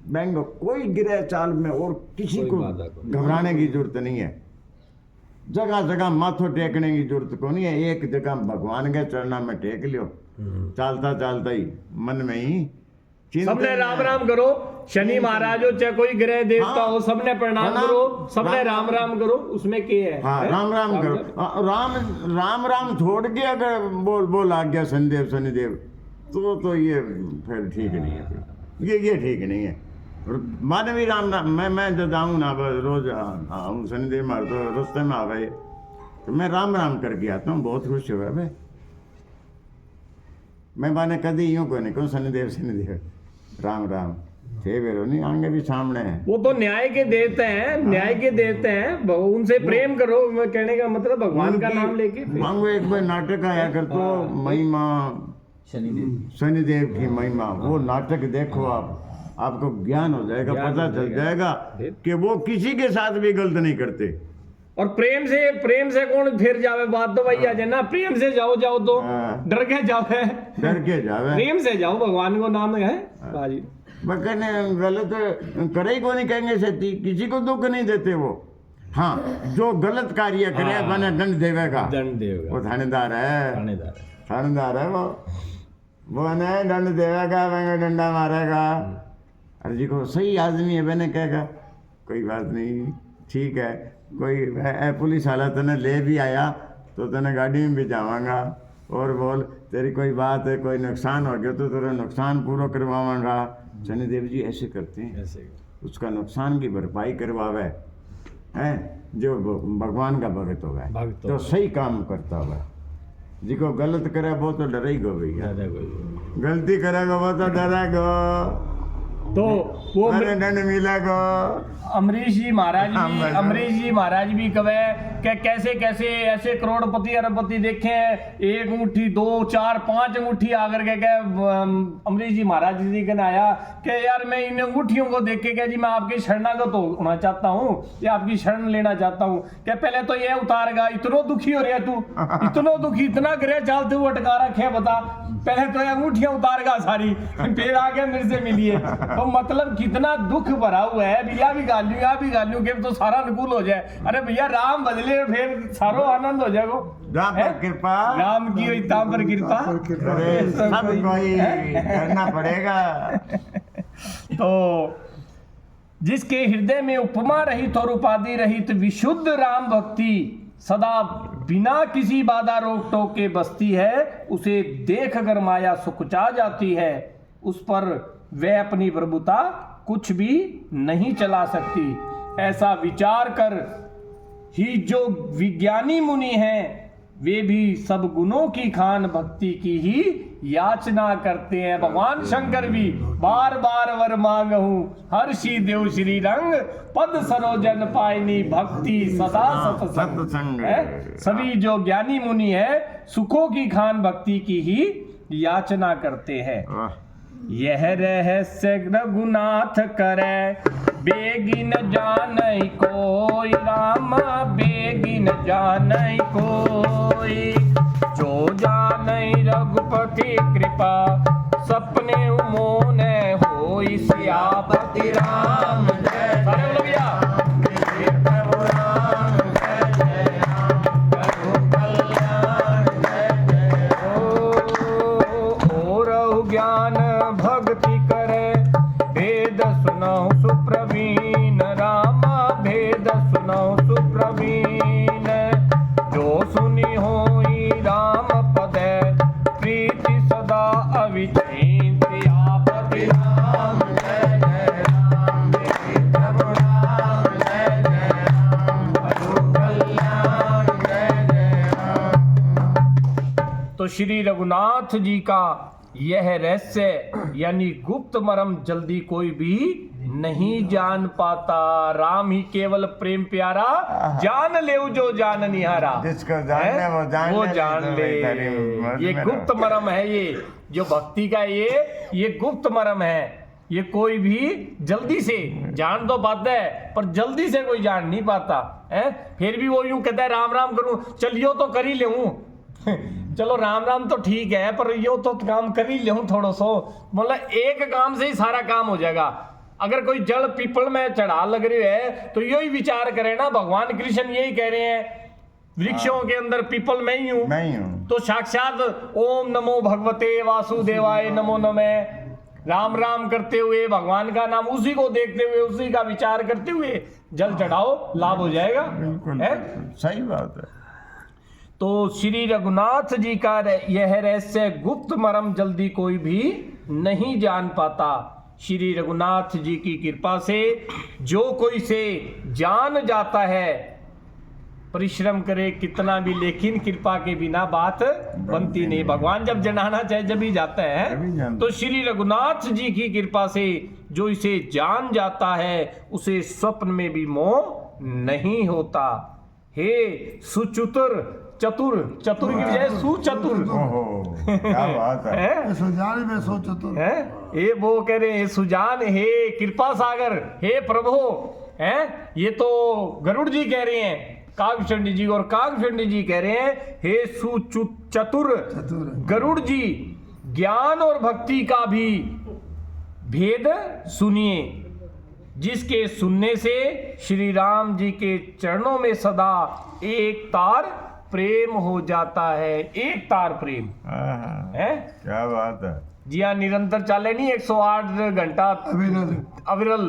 B: बैंक कोई ग्रह चाल में और किसी को घबराने की जरूरत नहीं है। जगह जगह माथो टेकने की जरूरत को नहीं है। एक जगह भगवान के चरणा में टेक लियो, चलता चलता ही मन में ही
A: सबने राम राम करो। शनि महाराज हो चाहे कोई ग्रह देवता हो, सबने प्रणाम करो, सबने राम राम करो। उसमें क्या है?
B: हाँ, राम राम करो। राम राम छोड़ के अगर बोल आ गया शनिदेव तो ये फिर ठीक नहीं है। ये ठीक नहीं है। मानवी राम मैं जो जाऊँ ना रोज शनिदेव मार तो रास्ते में आ गए तो मैं राम राम करके आता हूँ, बहुत खुश हुआ भाई। मैं माने कभी यूँ को नहीं कहूँ शनिदेव राम राम थे बेरो नहीं आगे भी सामने है।
A: वो तो न्याय के देवते हैं, उनसे प्रेम करो। मैं कहने का मतलब भगवान का नाम लेके
B: मांगो। एक बार नाटक आया कर तो महिमा शनिदेव की महिमा, वो नाटक देखो आपको ज्ञान हो जाएगा, पता चल जाएगा कि वो किसी के साथ भी गलत नहीं करते।
A: और प्रेम से कौन फिर जावे? बात तो वही आ जाए ना, प्रेम से जाओ तो डर के जावे प्रेम से जाओ, भगवान को नाम है बाजी।
B: कहने गलत करे को नहीं कहेंगे सती, किसी को दुख नहीं देते वो। हाँ, जो गलत कार्य करे मैंने दंड देवेगा वो थानेदार है वो नहीं दंड देवेगा, मैंने डंडा मारेगा। अरे जी को सही आदमी है मैंने कहेगा कोई बात नहीं ठीक है। कोई पुलिस वाला तने ले भी आया तो तने गाड़ी में भी जावांगा और बोल तेरी कोई बात है, कोई नुकसान हो गया तो तेरा नुकसान पूरा करवाऊंगा। शनिदेव जी ऐसे करते हैं, उसका नुकसान की भरपाई करवावे है। जो भगवान का भगत होगा तो सही काम करता होगा। जिको गलत करे वो तो डरेगा भैया, गलती करेगा वो तो डरेगा,
A: तो वो
B: दंड मिलेगा।
A: अमरीश जी महाराज भी कवे कि कैसे कैसे ऐसे करोड़पति अरबपति देखे हैं, एक अंगूठी 2 4 5 अंगूठी आकर के अमरीश जी महाराज जी कहने आया कि यार मैं इन अंगूठियों को देख के जी मैं आपकी शरणागत होना चाहता हूँ या आपकी शरण लेना चाहता हूँ। क्या पहले तो ये उतारगा, इतना दुखी हो रहा तू, इतना दुखी, इतना ग्रह चालते हुए अटका रखे, बता पहले तो अंगूठियां उतारगा सारी, फिर आगे मेरे से मिलिए। तो मतलब कितना दुख भरा हुआ है। भैया भी गालू के तो सारा अनुकूल हो जाए। अरे भैया राम बदले फिर सारो आनंद हो जाएगा।
B: राम पर कृपा,
A: राम की ताम पर कृपा
B: सब कोई करना पड़ेगा।
A: तो जिसके हृदय में उपमा रहित और उपाधि रहित विशुद्ध राम भक्ति सदा बिना किसी बाधा रोक टोक के बसती है, उसे देख कर माया सुकुचा जाती है, उस पर वह अपनी प्रभुता कुछ भी नहीं चला सकती। ऐसा विचार कर ही जो विज्ञानी मुनि हैं वे भी सब गुणों की खान भक्ति की ही याचना करते हैं। भगवान शंकर भी बार बार वर मांगहूं हर्षि देव श्री रंग पद सरोजन पायनी भक्ति सदा सत्संग है। सभी जो ज्ञानी मुनि है सुखों की खान भक्ति की ही याचना करते हैं। यह रहस्य रघुनाथ करे बेगिन जानई कोई, रामा बेगिन जानई कोई, जो जानई रघुपति कृपा सपने मोने होई सियापति राम जय जय। ज्ञान भक्ति करे भेद सुनो सुप्रवीण, रामा भेद सुनो सुप्रवीण, जो सुनी होई राम पद प्रीति सदा अविचिंत आपति राम जय जय राम, प्रभु राम जय जय राम, प्रभु कल्याण जय जय राम। तो श्री रघुनाथ जी का यह रहस्य यानी गुप्त मर्म जल्दी कोई भी नहीं जान पाता। राम ही केवल प्रेम प्यारा, जान ले जो जान निहारा,
B: जिसको जानने वो जान
A: ले। ये गुप्त मर्म है, ये जो भक्ति का ये गुप्त मर्म है। ये कोई भी जल्दी से जान तो पाता है पर जल्दी से कोई जान नहीं पाता है। फिर भी वो यूं कहता है राम राम करूं, चलियो तो कर ही लेऊं चलो राम राम तो ठीक है पर यो तो काम कर ही लेऊं थोड़ा सो, मतलब एक काम से ही सारा काम हो जाएगा। अगर कोई जड़ पीपल में चढ़ा लग रही है तो यही विचार करे ना, भगवान कृष्ण यही कह रहे हैं वृक्षों के अंदर पीपल मैं ही हूं,
B: मैं ही हूँ।
A: तो साक्षात ओम नमो भगवते वासुदेवाय नमो नमः राम राम करते हुए भगवान का नाम उसी को देखते हुए उसी का विचार करते हुए जल चढ़ाओ, लाभ हो जाएगा।
B: बिल्कुल
A: है?
B: सही बात है।
A: तो श्री रघुनाथ जी का यह रहस्य गुप्त मरम जल्दी कोई भी नहीं जान पाता। श्री रघुनाथ जी की कृपा से जो कोई से जान जाता है, परिश्रम करे कितना भी, लेकिन कृपा के बिना बात बनती नहीं। भगवान जब जनाना चाहे जब ही जाता
B: जब ही
A: है।
B: जानता
A: तो श्री रघुनाथ जी की कृपा से जो इसे जान जाता है उसे स्वप्न में भी मोह नहीं होता। हे सुचतुर, चतुर, चतुर की बजाय सुचतुर
B: ओहो क्या बात है।
A: है?
D: सुजान में सोचो तो
A: है? ये वो कह रहे हैं सुजान, हे कृपा सागर, हे प्रभु। है? ये तो गरुड़ जी कह रहे हैं कागभूषणी जी, और कागभूषणी जी कह रहे हैं हे सुचतुर गरुड़ जी, ज्ञान और भक्ति का भी भेद सुनिए, जिसके सुनने से श्री राम जी के चरणों में सदा एक तार प्रेम हो जाता है। एक तार प्रेम
B: हाँ,
A: है।
B: क्या बात है।
A: जी हाँ, निरंतर चाले नहीं 108 घंटा अविरल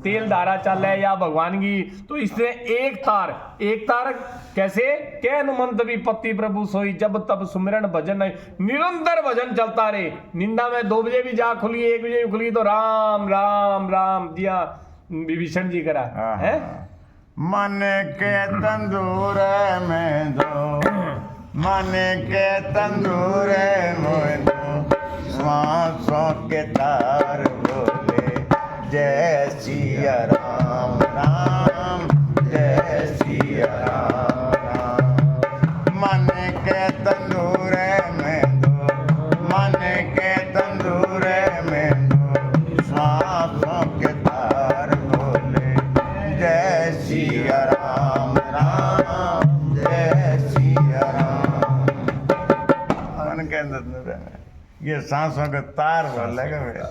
A: तेल धारा चल है या भगवान की, तो इसने एक तार कैसे क्या हनुमंत भी पति प्रभु सोई, जब तब सुमिरन भजन नहीं, निरंतर भजन चलता रहे। निंदा में 2 बजे भी जा खुली, 1 बजे भी खुली, तो राम राम राम। जी हाँ, विभीषण जी करा है।
B: मन के तंदूर में दो, मन के तंदूर में दो, श्वासों के तार बोले जय सिया राम राम, जय सिया राम राम। मन के तंदूर में दो, मन के तंदूर में दो, श्वासों के तार बोले जय सिया राम राम, जय सिया राम। मन के तंदूर में ये सांसों का तार बोलेगा भैया।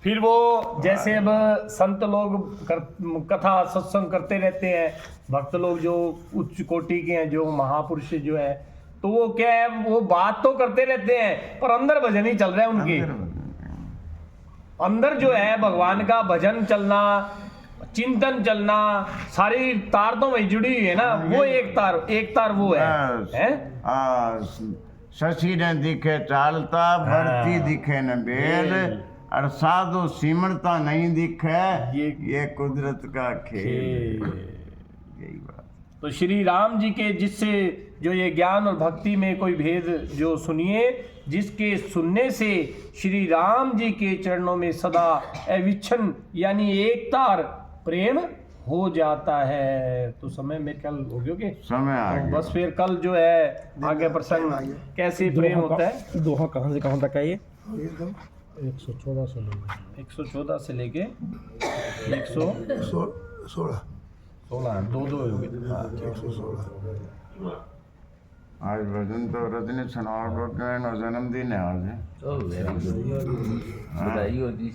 A: फिर वो जैसे अब संत लोग कथा सत्संग करते रहते हैं, भक्त लोग जो उच्च कोटि के हैं, जो महापुरुष जो है, तो वो क्या है, वो बात तो करते रहते हैं पर अंदर भजन ही चल रहा है उनके अंदर जो है भगवान का भजन चलना, चिंतन चलना, सारी तार तो वही जुड़ी हुई है ना। वो एक तार वो है?
B: शशि ने दिखे चालता, बढ़ती दिखे न बेद, और साधु सिमरता नहीं दिखे, ये कुदरत का खेल। यही बात।
A: तो श्री राम जी के जिससे जो ये ज्ञान और भक्ति में कोई भेद जो सुनिए, जिसके सुनने से श्री राम जी के चरणों में सदा अविच्छिन्न यानी एक तार प्रेम हो जाता है। तो समय मेरे ख्याल हो गया कि
B: समय आ गया।
A: बस फिर कल जो है आगे प्रसंग कैसे प्रेम होता है।
G: दोहा कहाँ से कहाँ तक है ये?
A: 114 से लेके 116 दो हो गए।
D: 116
B: आज भजन तो रजनी सुनाओ, जन्मदिन है आज।
C: बधाई होती